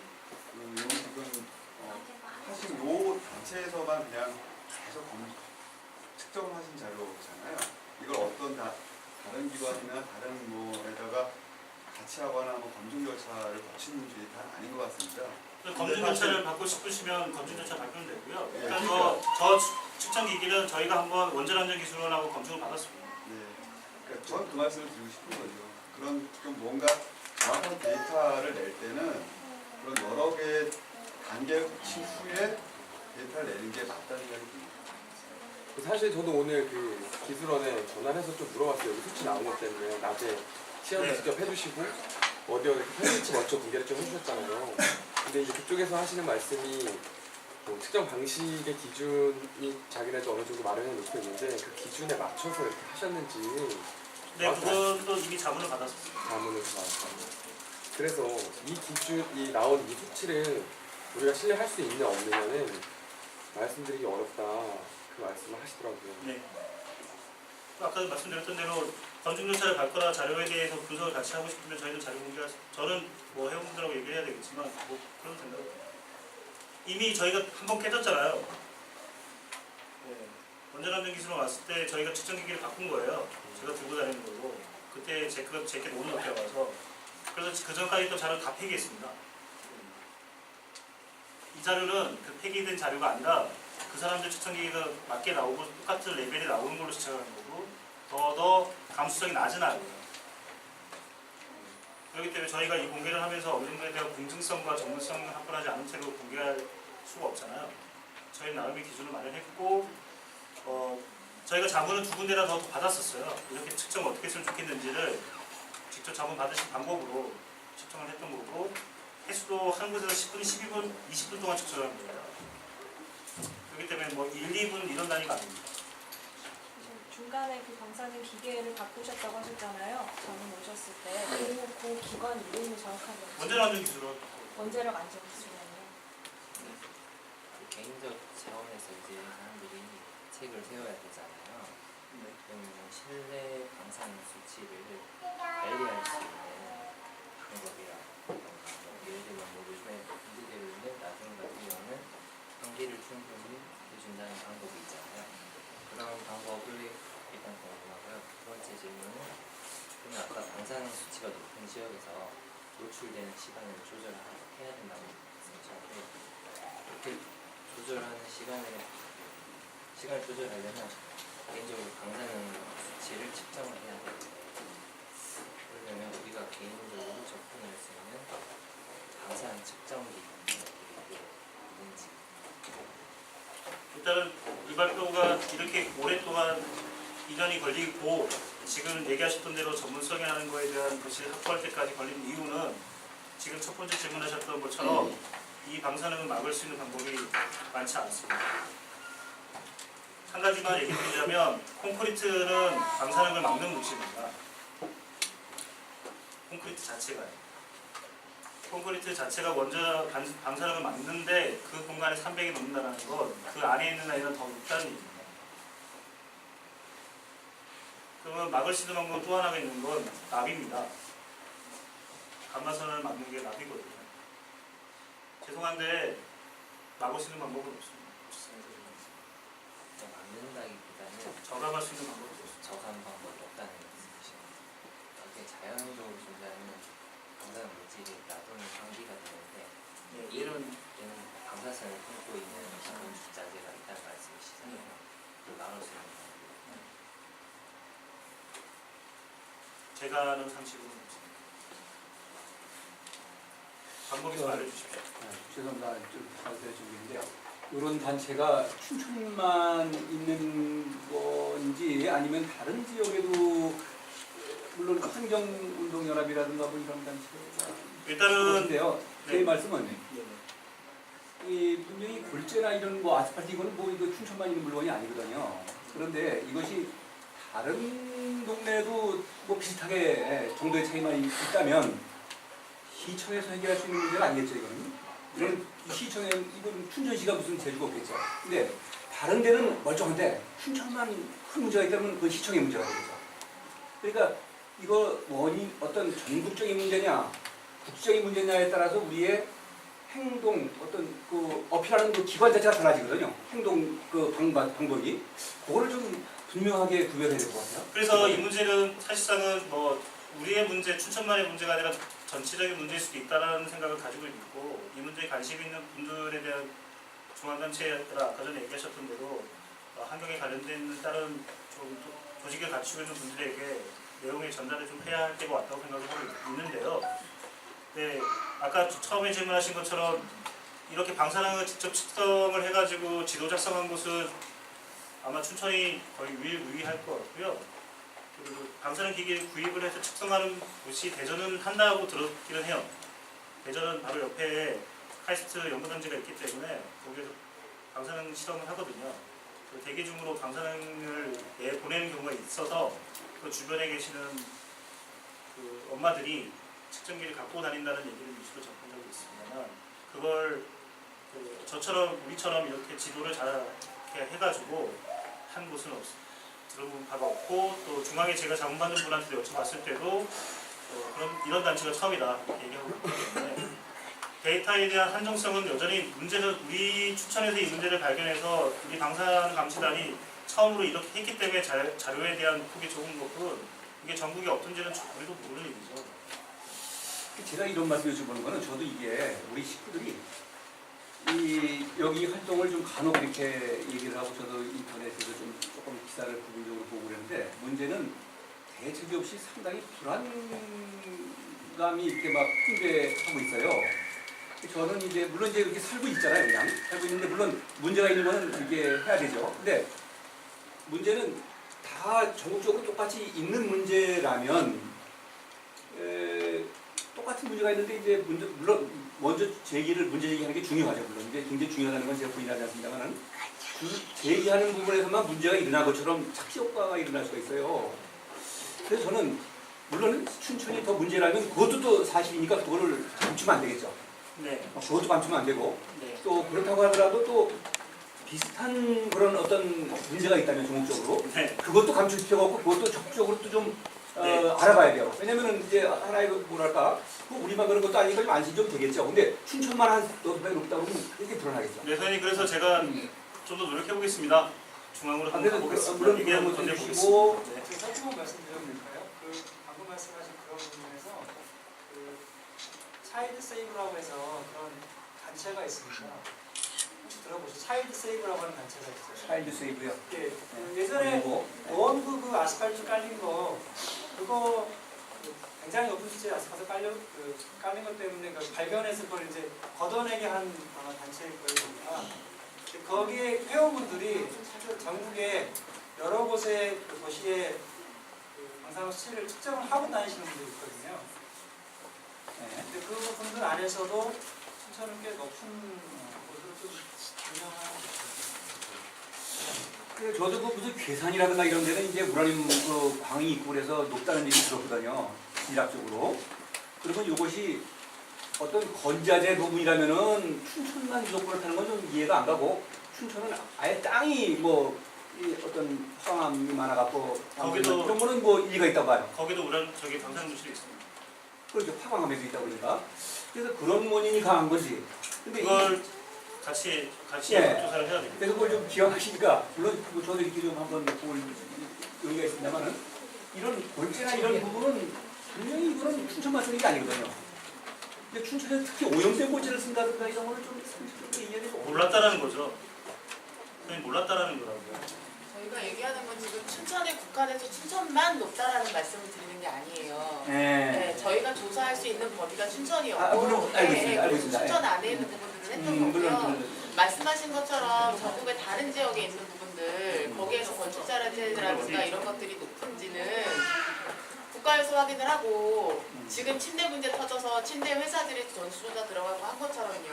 Speaker 8: 여기 지금 사실 요 단체에서만 그냥 계속 측정을 하신 자료잖아요. 이걸 어떤 다른 기관이나 다른 뭐에다가 같이 하거나 뭐 검증 절차를 거치는 데이터는 아닌 것 같습니다.
Speaker 3: 검증
Speaker 8: 근데
Speaker 3: 절차를 받고 싶으시면 검증 절차 밟으면 되고요.
Speaker 8: 예,
Speaker 3: 일단
Speaker 8: 그러니까.
Speaker 3: 저 측정 기기는 저희가 한번 원자안전기술원하고 검증을 받았습니다.
Speaker 8: 네. 그러니까 저는 그 말씀을 드리고 싶은 거죠. 그런 좀 뭔가 정확한 데이터를 낼 때는 그런 여러 개의 단계를 거친 후에 데이터를 내는 게 맞다는 생각이 듭니다.
Speaker 4: 사실 저도 오늘 그 기술원에 전화해서 좀 물어봤어요. 여기 수치 나온 것 때문에 낮에 시험을
Speaker 3: 네.
Speaker 4: 직접 해주시고 어디 편집치 먼저 공개를 좀 해주셨잖아요. 근데 이제 그쪽에서 하시는 말씀이 뭐 측정 방식의 기준이 자기네도 어느 정도 마련해 놓고 있는데 그 기준에 맞춰서 이렇게 하셨는지
Speaker 3: 네, 그것도 이미 자문을 받았습니다.
Speaker 4: 자문을 받았어요. 그래서 이 기준이 나온 이 수치를 우리가 신뢰할 수 있냐 없느냐는 말씀드리기 어렵다 그 말씀을 하시더라고요.
Speaker 3: 네. 아까 말씀드렸던 대로 검증 절차를 밟거나 자료에 대해서 분석을 같이 하고 싶으면 저희는 자료 공개할 저는 뭐 회원분들하고 얘기를 해야 되겠지만 뭐 그래도 된다고 봐요. 이미 저희가 한 번 깨졌잖아요. 네. 원자안전기술원 왔을 때 저희가 측정기기를 바꾼 거예요. 제가 들고 다니는 거고 그때 제게 너무 높게 와서 그래서 그 전까지 있던 자료 다 폐기했습니다. 이 자료는 그 폐기된 자료가 아니라 그 사람들 측정기기가 맞게 나오고 똑같은 레벨이 나오는 걸로 측정하는 거고 더 감수성이 낮은 아이예요. 그렇기 때문에 저희가 이 공개를 하면서 어느 정도에 대한 공정성과 전문성을 확보하지 않은 채로 공개할 수가 없잖아요. 저희 나름의 기준을 마련했고 저희가 자문은 두 군데나 더 받았었어요. 이렇게 측정 어떻게 했으면 좋겠는지를 직접 자문 받으신 방법으로 측정을 했던 거고 횟수도 한 곳에서 10분, 12분, 20분 동안 측정하는 거예요. 그렇기 때문에 뭐 1, 2분 이런 단위가 아닙니다.
Speaker 6: 중간에 그 방사능 기계를 바꾸셨다고 하셨잖아요. 저는 오셨을 때. 그 기관 이름이 정확하게
Speaker 3: 원자안전기술원
Speaker 6: 원자력 안전기술원이요.
Speaker 9: 개인적 차원에서 이제 사람들이 책을 세워야 되잖아요. 그러면 실내 방사능 수치를 관리할 수 있는 방법이라고 예를 들면 뭐 요즘에 문제되고 있는 나중 같은 경우는 환기를 충분히 해준다는 방법이 있잖아요. 그런 방법을 일단 궁금하고요. 두 번째 질문은 그러면 아까 방사능 수치가 높은 지역에서 노출되는 시간을 조절해야 된다고 말씀하셨는데 그렇게 조절하는 시간을 조절하려면 개인적으로 방사능 수치를 측정을 해야 되는데 그러려면 우리가 개인적으로 접근할 수 있는 방사능 측정기 있는지.
Speaker 3: 일단은 이 발표가 이렇게 오랫동안 2년이 걸리고 지금 얘기하셨던 대로 전문성이라는 거에 대한 것이 확보할 때까지 걸린 이유는 지금 첫 번째 질문하셨던 것처럼 이 방사능을 막을 수 있는 방법이 많지 않습니다. 한 가지만 얘기 드리자면 콘크리트는 방사능을 막는 물질입니다. 콘크리트 자체가요. 콘크리트 자체가 방사능을 막는데 그 공간에 300이 넘는다는 건 그 안에 있는 아이는 더 높다는 얘기입니다. 그러면 막을 수 있는 방법은 또 하나가 있는 건 납입니다. 감마선을 막는 게 납이거든요. 죄송한데 막을 수 있는 방법은 없습니다.
Speaker 9: 막는다기보다는
Speaker 3: 저감할 수 있는 방법은 없습니다.
Speaker 9: 저감 방법이 없다는 말씀이십니다. 이게 자연적으로 존재하는 방사능 물질이 놔두는 환기가 되는데
Speaker 3: 네,
Speaker 9: 이런 때는 방사선을 품고 있는 건축자재가 있다는 말씀이시잖아요. 그걸 막을 수 있는 방법이
Speaker 3: 제가 아는 상식으로는 없습니다. 방법이 좀 알려주십시오.
Speaker 5: 죄송합니다. 좀 자세히 준비인데요. 이런 단체가 춘천만 있는 건지 아니면 다른 지역에도 물론 환경운동연합이라든가 뭐 이런 단체가
Speaker 3: 일단은
Speaker 5: 그런데요. 제
Speaker 3: 네.
Speaker 5: 말씀은
Speaker 3: 네.
Speaker 5: 이 분명히 골재나 이런 뭐 아스팔트 이거는 뭐 이거 춘천만 있는 물건이 아니거든요. 그런데 이것이 다른 동네에도 뭐 비슷하게 정도의 차이만 있다면 시청에서 해결할 수 있는 문제가 아니겠죠 이거는. 이건 시청에 이건 춘천시가 무슨 재주가 없겠죠. 근데 다른 데는 멀쩡한데 춘천만 큰 문제가 있다면 그건 시청의 문제가 되겠죠. 그러니까 이거 원인 어떤 전국적인 문제냐 국제적인 문제냐에 따라서 우리의 행동 어떤 그 어필하는 그 기관 자체가 달라지거든요. 행동 그 방법이 그거를 좀 분명하게 구별해야 될 것 같아요.
Speaker 3: 그래서 이 문제는 사실상은 뭐 우리의 문제, 춘천만의 문제가 아니라 전체적인 문제일 수도 있다는 생각을 가지고 있고 이 문제에 관심 있는 분들에 대한 중앙단체라 아까 전에 얘기하셨던 대로 환경에 관련된 다른 좀 조직을 갖추고 있는 분들에게 내용의 전달을 좀 해야 할 때가 왔다고 생각을 하고 있는데요. 네, 아까 처음에 질문하신 것처럼 이렇게 방사능을 직접 측정을 해가지고 지도 작성한 곳은 아마 춘천이 거의 유일무이할 것 같고요. 그리고 방사능 기기를 구입을 해서 측정하는 곳이 대전은 한다고 들었기는 해요. 대전은 바로 옆에 카이스트 연구단지가 있기 때문에 거기에서 방사능 실험을 하거든요. 대기 중으로 방사능을 내보내는 경우가 있어서 그 주변에 계시는 그 엄마들이 측정기를 갖고 다닌다는 얘기를 뉴스로 접한 적이 있습니다만 그걸 저처럼 우리처럼 이렇게 지도를 잘 해가지고 한 곳은 들어본 바가 없고 또 중앙에 제가 자문받는 분한테 여쭤봤을 때도 이런 단체가 처음이다 이렇게 얘기하고 있기 때문에 데이터에 대한 한정성은 여전히 문제는 우리 춘천에서 이 문제를 발견해서 우리 방사능 감시단이 처음으로 이렇게 했기 때문에 자료에 대한 폭이 좁은 것뿐 이게 전국에 없던지는 우리도 모르는 일이죠.
Speaker 5: 제가 이런 말씀 여쭤보는 거는 저도 이게 우리 식구들이 여기 활동을 좀 간혹 이렇게 얘기를 하고 저도 인터넷에서 좀 조금 기사를 부분적으로 보고 그랬는데 문제는 대책이 없이 상당히 불안감이 이렇게 막 풍배하고 있어요. 저는 이제 물론 이제 이렇게 살고 있잖아요, 그냥 살고 있는데 물론 문제가 있는 거는 이게 해야 되죠. 근데 문제는 다 전국적으로 똑같이 있는 문제라면 똑같은 문제가 있는데 이제 물론 먼저 문제 제기하는 게 중요하죠. 물론 이게 굉장히 중요하다는 건 제가 부인하지 않습니다만은 그 제기하는 부분에서만 문제가 일어난 것처럼 착시 효과가 일어날 수가 있어요. 그래서 저는 물론 춘천이 더 문제라면 그것도 또 사실이니까 그거를 감추면 안 되겠죠.
Speaker 3: 네.
Speaker 5: 그것도 감추면 안 되고
Speaker 3: 네.
Speaker 5: 또 그렇다고 하더라도 또 비슷한 그런 어떤 문제가 있다면 전국적으로
Speaker 3: 네.
Speaker 5: 그것도 감출 필요가 없고 그것도 적극적으로 또 좀
Speaker 3: 네.
Speaker 5: 알아봐야 돼요. 왜냐면은 이제 하나의 뭐랄까 우리만 그런 것도 아니니까 좀 안심 좀 되겠죠. 근데 춘천만 한 너도박이 높다고 하면 이게 불안하겠죠.
Speaker 3: 네, 선생님 그래서 제가 좀 더 노력해 보겠습니다. 중앙으로 한번 가보겠습니다.
Speaker 5: 물론
Speaker 3: 얘기 한번
Speaker 5: 그런 것도
Speaker 3: 던져보겠습니다.
Speaker 5: 해주시고
Speaker 3: 네.
Speaker 10: 제가 조금 말씀드리면 될까요? 방금 말씀하신 그런 부분에서 차일드 세이브라고 해서 그런 단체가 있습니다. 혹시 들어보셨어요? 차일드 세이브라고 하는 단체가 있어요.
Speaker 5: 차일드 세이브요.
Speaker 10: 예, 예전에 원구 그 아스팔트 깔린 거 그거 굉장히 높은 수치에 아스팔트 깔린 것 때문에 발견해서 그걸 이제 걷어내게 한 단체일 거예요. 거기에 회원분들이 전국에 여러 곳의 도시의 방사능 수치를 측정을 하고 다니시는 분들이 있거든요. 네. 근데 그 분들 안에서도 춘천은 꽤 높은 곳으로 좀 유명한.
Speaker 5: 저도 그 무슨 괴산이라든가 이런 데는 이제 우라늄 그 광이 있고 그래서 높다는 얘기 들었거든요. 지리학적으로. 그러면 이것이 어떤 건자재 부분이라면은 춘천만 무조건 타는 건 좀 이해가 안 가고 춘천은 아예 땅이 이 어떤 황암이 많아갖고
Speaker 3: 거기도
Speaker 5: 이런 거는 이해가 있다고 봐요.
Speaker 3: 거기도 방사능 물질이 있습니다.
Speaker 5: 그렇죠. 파광암에도 있다고 그러니까. 그래서 그런 원인이 강한 거지. 근데
Speaker 3: 그걸 같이
Speaker 5: 예.
Speaker 3: 조사를 해야 됩니다.
Speaker 5: 그래서 그걸 좀 기억하시니까 물론 저도 이렇게 좀 한번 볼 여기가 있습니다만은 이런 골재나 이런 부분은 분명히 이거는 춘천만 쓰는 게 아니거든요. 근데 춘천에 특히 오염된 골재를 쓴다든가 이런 거는 좀 상식적으로 이해가 좀
Speaker 3: 몰랐다라는 거죠. 선생님 몰랐다라는 거라고요.
Speaker 11: 저희가 얘기하는 건 지금 춘천에 국한해서 춘천만 높다라는 말씀을 드리는 게 아니에요.
Speaker 5: 네.
Speaker 11: 저희가 조사할 수 있는 범위가 춘천이었고
Speaker 5: 물론 알고 있습니다. 알고 있습니다.
Speaker 11: 춘천 안에 있는 부분들을 했던 거고요.
Speaker 5: 물론.
Speaker 11: 말씀하신 것처럼 전국의 다른 지역에 있는 부분들 거기에서 건축자라든가 이런 것들이 높은지는 국가에서 확인을 하고 지금 침대 문제 터져서 침대 회사들이 전수조사 들어가고 한 것처럼요.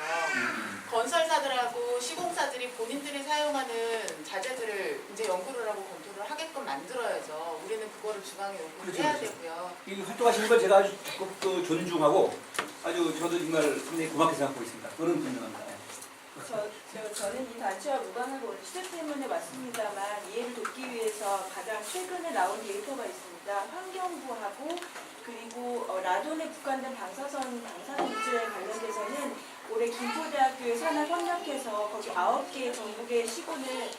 Speaker 11: 건설사들하고 시공사들이 본인들이 사용하는 자재들을 이제 연구를 하고 검토를 하게끔 만들어야죠. 우리는 그거를 중앙에 요구를
Speaker 5: 그렇죠,
Speaker 11: 해야
Speaker 5: 그렇죠.
Speaker 11: 되고요.
Speaker 5: 이 활동하시는 걸 제가 아주 적극 존중하고 아주 저도 정말 굉장히 고맙게 생각하고 있습니다. 그거는 분명합니다.
Speaker 6: 저는 이 단체와 무관하고 시대 때문에 왔습니다만 이해를 돕기 위해서 가장 최근에 나온 데이터가 있습니다. 환경부하고 그리고 라돈에 국한된 방사능 물질에 관련돼서는 올해 김포대학교에 산하협력해서 거기 9개 전국의 시군을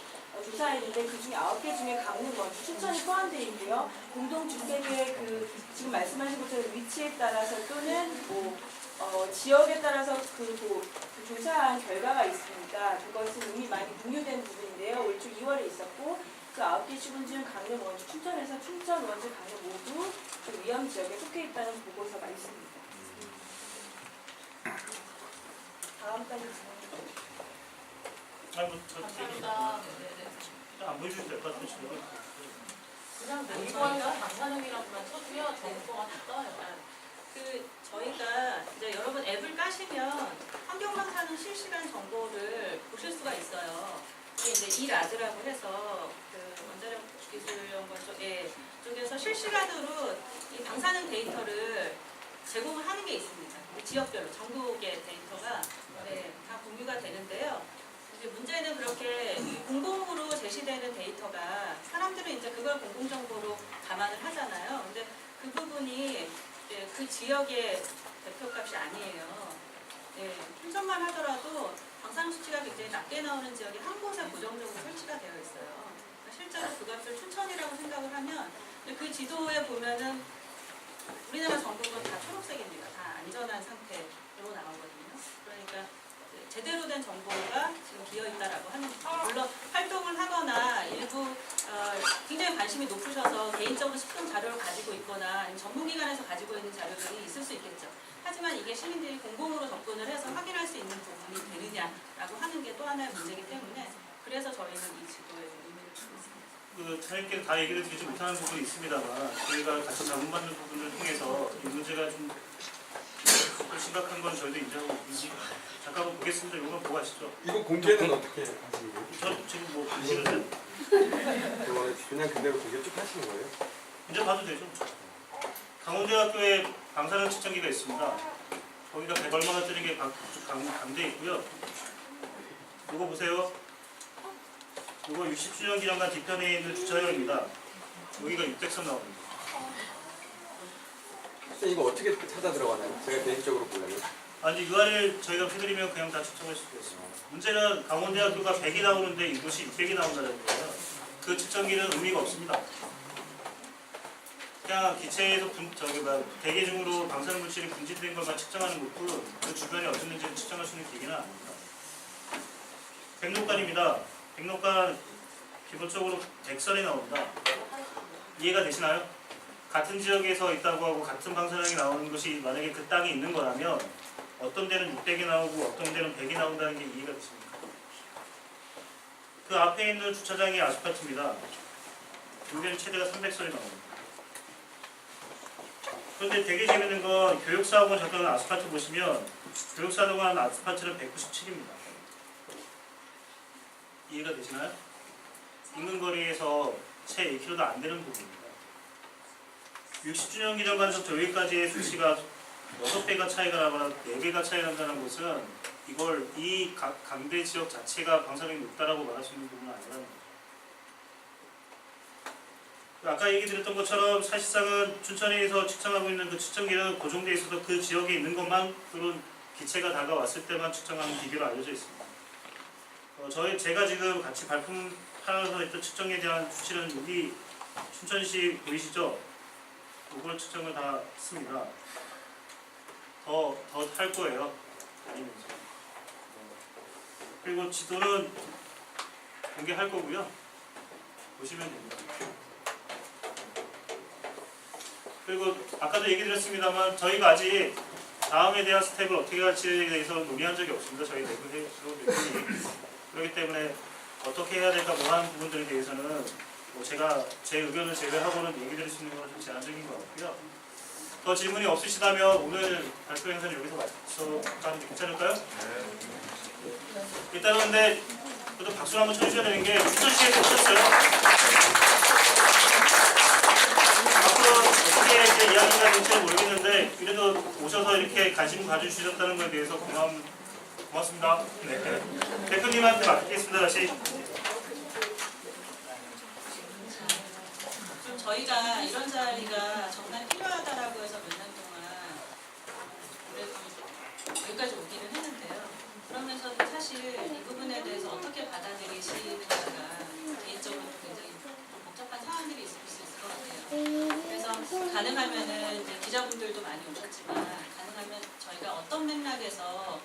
Speaker 6: 조사했는데 그 중에 9개 중에 강릉 원주 춘천이 포함되어 있고요. 공동주택의 그 지금 말씀하신 것처럼 위치에 따라서 또는 뭐 지역에 따라서 그 조사한 결과가 있습니다. 그것은 이미 많이 공유된 부분인데요. 올 초 2월에 있었고 그 9개 시군 중 강릉 원주 춘천에서 춘천 원주 강릉 모두 그 위험 지역에 속해 있다는 보고서가 있습니다. 다음까지
Speaker 1: 감사합니다.
Speaker 3: 안 보여주셔도 될 것 같아요. 지금.
Speaker 11: 그냥 농구하니까 방사능이라고만 쳐도요 정보가 다 떠요.
Speaker 1: 그 저희가 이제 여러분 앱을 까시면 환경방사능 실시간 정보를 보실 수가 있어요. 이게 이제 이라즈라고 해서 그 원자력 기술연구소 쪽에서 실시간으로 이 방사능 데이터를 제공을 하는 게 있습니다. 지역별로 전국의 데이터가 다 공유가 되는데요. 이제 문제는 그렇게 공공으로 제시되는 데이터가 사람들은 이제 그걸 공공정보로 감안을 하잖아요. 근데 그 부분이 그 지역의 대표값이 아니에요. 춘천만 하더라도 방사능 수치가 굉장히 낮게 나오는 지역이 한 곳에 고정적으로 설치가 되어 있어요. 그러니까 실제로 그것을 춘천이라고 생각을 하면 그 지도에 보면은 우리나라 전국은 다 초록색입니다. 다 안전한 상태로 나오거든요. 그러니까 제대로 된 정보가 지금 비어있다라고 하는 거죠. 물론 활동을 하거나 일부 굉장히 관심이 높으셔서 개인적으로 식품 자료를 가지고 있거나 아니면 전문기관에서 가지고 있는 자료들이 있을 수 있겠죠. 하지만 이게 시민들이 공공으로 접근을 해서 확인할 수 있는 부분이 되느냐라고 하는 게 또 하나의 문제이기 때문에 그래서 저희는 이 지도에 의미를 두고 있습니다.
Speaker 3: 그 차장님께서 다 얘기를 드리지 못하는 부분이 있습니다만 저희가 같이 자문받는 부분을 통해서 이 문제가 좀 심각한 건 저희도 인정하고 있습니다. 잠깐 한번 보겠습니다. 이건 보고 하시죠.
Speaker 4: 이거 공개는 어떻게 하시는 거예요?
Speaker 3: 저 지금 뭐 보시는데
Speaker 4: 그냥 그대로 공개 쭉 하시는 거예요?
Speaker 3: 이제 봐도 되죠. 강원대학교에 방사능 측정기가 있습니다. 거기가 100얼마 원짜리 게 강돼 있고요. 이거 보세요. 이거 60주년 기념관 뒤편에 있는 주차장입니다. 여기가 600선 나옵니다.
Speaker 4: 선생님 이거 어떻게 찾아 들어가나요? 제가 개인적으로 보려면.
Speaker 3: 아니 URL 저희가 해드리면 그냥 다 측정할 수 있습니다. 문제는 강원대학교가 100이 나오는데 이곳이 600이 나온다는 거예요. 그 측정기는 의미가 없습니다. 그냥 기체에서 대기 중으로 방사능 물질이 분진된 것만 측정하는 것뿐 그 주변에 어땠는지를 측정할 수 있는 기기는 아닙니다. 백록관입니다. 백록관 기본적으로 백선이 나옵니다. 이해가 되시나요? 같은 지역에서 있다고 하고 같은 방사능이 나오는 것이 만약에 그 땅에 있는 거라면 어떤 데는 600이 나오고 어떤 데는 100이 나온다는 게 이해가 되십니까? 그 앞에 있는 주차장이 아스팔트입니다. 여기는 최대가 300선이 나옵니다. 그런데 되게 재밌는 건 교육사하고 잠깐 아스팔트 보시면 교육사하고 하는 아스팔트는 197입니다. 이해가 되시나요? 인근 거리에서 채 1km도 안 되는 부분입니다. 60주년 기념관에서부터 여기까지의 수치가 6배가 차이가 나거나 4배가 차이 난다는 것은 이걸 이 강대 지역 자체가 방사능이 높다라고 말할 수 있는 부분은 아니라는 거죠. 아까 얘기 드렸던 것처럼 사실상은 춘천에서 측정하고 있는 그 측정기는 고정되어 있어서 그 지역에 있는 것만 또는 기체가 다가왔을 때만 측정하는 기계로 알려져 있습니다. 제가 지금 같이 발품하면서 했던 측정에 대한 수치는 여기 춘천시 보이시죠? 이걸 측정을 다 했습니다. 더 할 거예요. 다니면서. 그리고 지도는 공개할 거고요. 보시면 됩니다. 그리고 아까도 얘기 드렸습니다만 저희가 아직 다음에 대한 스텝을 어떻게 할지에 대해서 논의한 적이 없습니다. 저희 내부에 그렇기 때문에 어떻게 해야 될까 뭐 하는 부분들에 대해서는 뭐 제가 제 의견을 제외하고는 얘기 드릴 수 있는 건 좀 제한적인 것 같고요. 더 질문이 없으시다면 오늘 발표 행사는 여기서 마치면 괜찮을까요? 일단은 근데 그래도 박수를 한번 쳐주셔야 되는 게 춘천시에서 오셨어요. 앞으로 어떻게 이제 이야기가 될지는 모르겠는데 그래도 오셔서 이렇게 관심 가져주셨다는 것에 대해서 고맙습니다. 네. 대표님한테 맡기겠습니다. 다시.
Speaker 1: 좀 저희가 이런 자리가 정말 필요하다라고 해서 몇 년 동안 여기까지 오기는 했는데요. 그러면서도 사실 이 부분에 대해서 어떻게 받아들이시는가가 많이 오셨지만 가능하면 저희가 어떤 맥락에서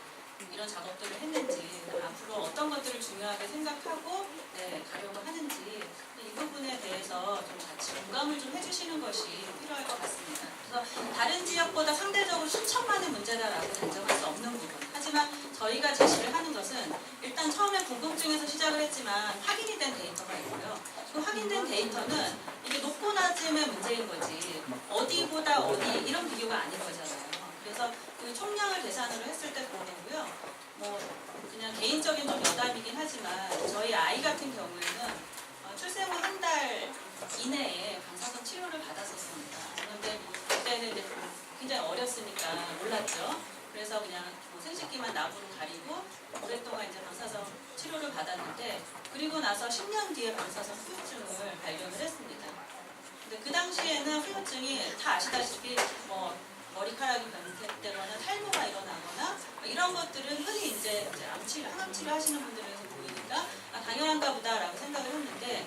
Speaker 1: 이런 작업들을 했는지 앞으로 어떤 것들을 중요하게 생각하고 가려고 하는지 이 부분에 대해서 좀 같이 공감을 좀 해주시는 것이 필요할 것 같습니다. 그래서 다른 지역보다 상대적으로 수천만의 문제다라고 단정할 수 없는 부분. 하지만 저희가 제시를 하는 것은 일단 처음에 궁금증에서 시작을 했지만 확인이 된 데이터가 있고요. 그 확인된 데이터는 이게 높고 낮음의 문제인 거지 어디보다 어디 이런 비교가 아닌 거잖아요. 그래서 그 총량을 계산으로 했을 때 그런 거고요. 뭐 그냥 개인적인 좀 여담이긴 하지만 저희 아이 같은 경우에는 출생 후 한 달 이내에 방사선 치료를 받았었습니다. 그런데 그때는 이제 굉장히 어렸으니까 몰랐죠. 그래서 그냥 뭐 생식기만 나부로 가리고 오랫동안 이제 방사선 치료를 받았는데 그리고 나서 10년 뒤에 방사선 후유증을 발견을 했습니다. 근데 그 당시에는 후유증이 다 아시다시피 뭐 머리카락이 변색되거나 탈모가 일어나거나 이런 것들은 흔히 이제 항암치료 하시는 분들에서 보이니까 당연한가 보다라고 생각을 했는데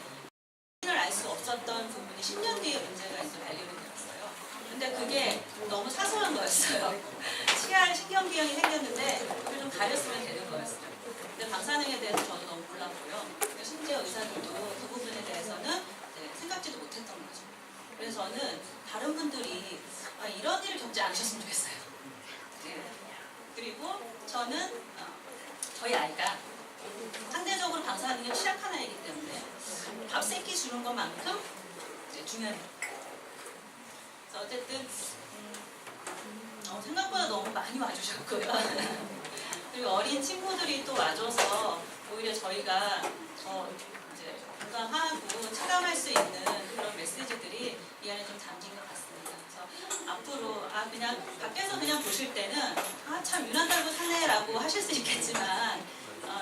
Speaker 1: 을 알 수 없었던 부분이 10년 뒤에 문제가 이제 발견이 되었어요. 근데 그게 너무 사소한 거였어요. 치아에 신경기형이 생겼는데 그걸 좀 가렸으면 되는 거였어요. 근데 방사능에 대해서 저도 너무 몰랐고요. 심지어 의사들도 그 부분에 대해서는 생각지도 못했던 거죠. 그래서 저는 다른 분들이 이런 일을 겪지 않으셨으면 좋겠어요. 그리고 저는 저희 아이가 상대적으로 방사능에 취약한 아이이기 때문에 밥 세끼 주는 것만큼 중요해요. 그래서 어쨌든 생각보다 너무 많이 와주셨고요. 그리고 어린 친구들이 또 와줘서 오히려 저희가 더 이제 공감하고 체감할 수 있는 그런 메시지들이 이 안에 좀 담긴 것 같습니다. 그래서 앞으로 그냥 밖에서 그냥 보실 때는 참 유난달고 사네라고 하실 수 있겠지만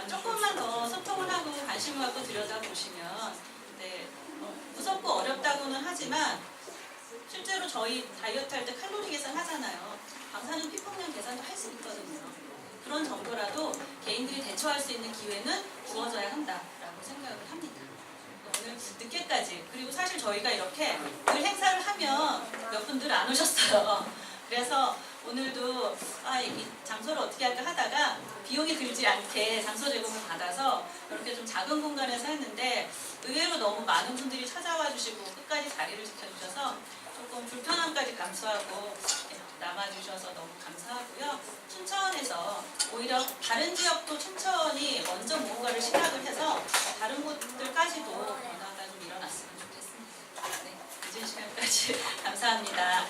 Speaker 1: 조금만 더 소통을 하고 관심을 갖고 들여다보시면 무섭고 어렵다고는 하지만 실제로 저희 다이어트 할 때 칼로리 계산 하잖아요. 방사능 피폭량 계산도 할 수 있거든요. 그런 정도라도 개인들이 대처할 수 있는 기회는 주어져야 한다라고 생각을 합니다. 오늘 늦게까지 그리고 사실 저희가 이렇게 늘 행사를 하면 몇 분들 안 오셨어요. 그래서 오늘도 이 장소를 어떻게 할까 하다가 비용이 들지 않게 장소 제공을 받아서 이렇게 좀 작은 공간에서 했는데 의외로 너무 많은 분들이 찾아와 주시고 끝까지 자리를 지켜주셔서 조금 불편함까지 감수하고 남아주셔서 너무 감사하고요. 춘천에서 오히려 다른 지역도 춘천이 먼저 무언가를 시작을 해서 다른 곳들까지도 변화가 좀 일어났으면 좋겠습니다. 네, 늦은 시간까지 감사합니다.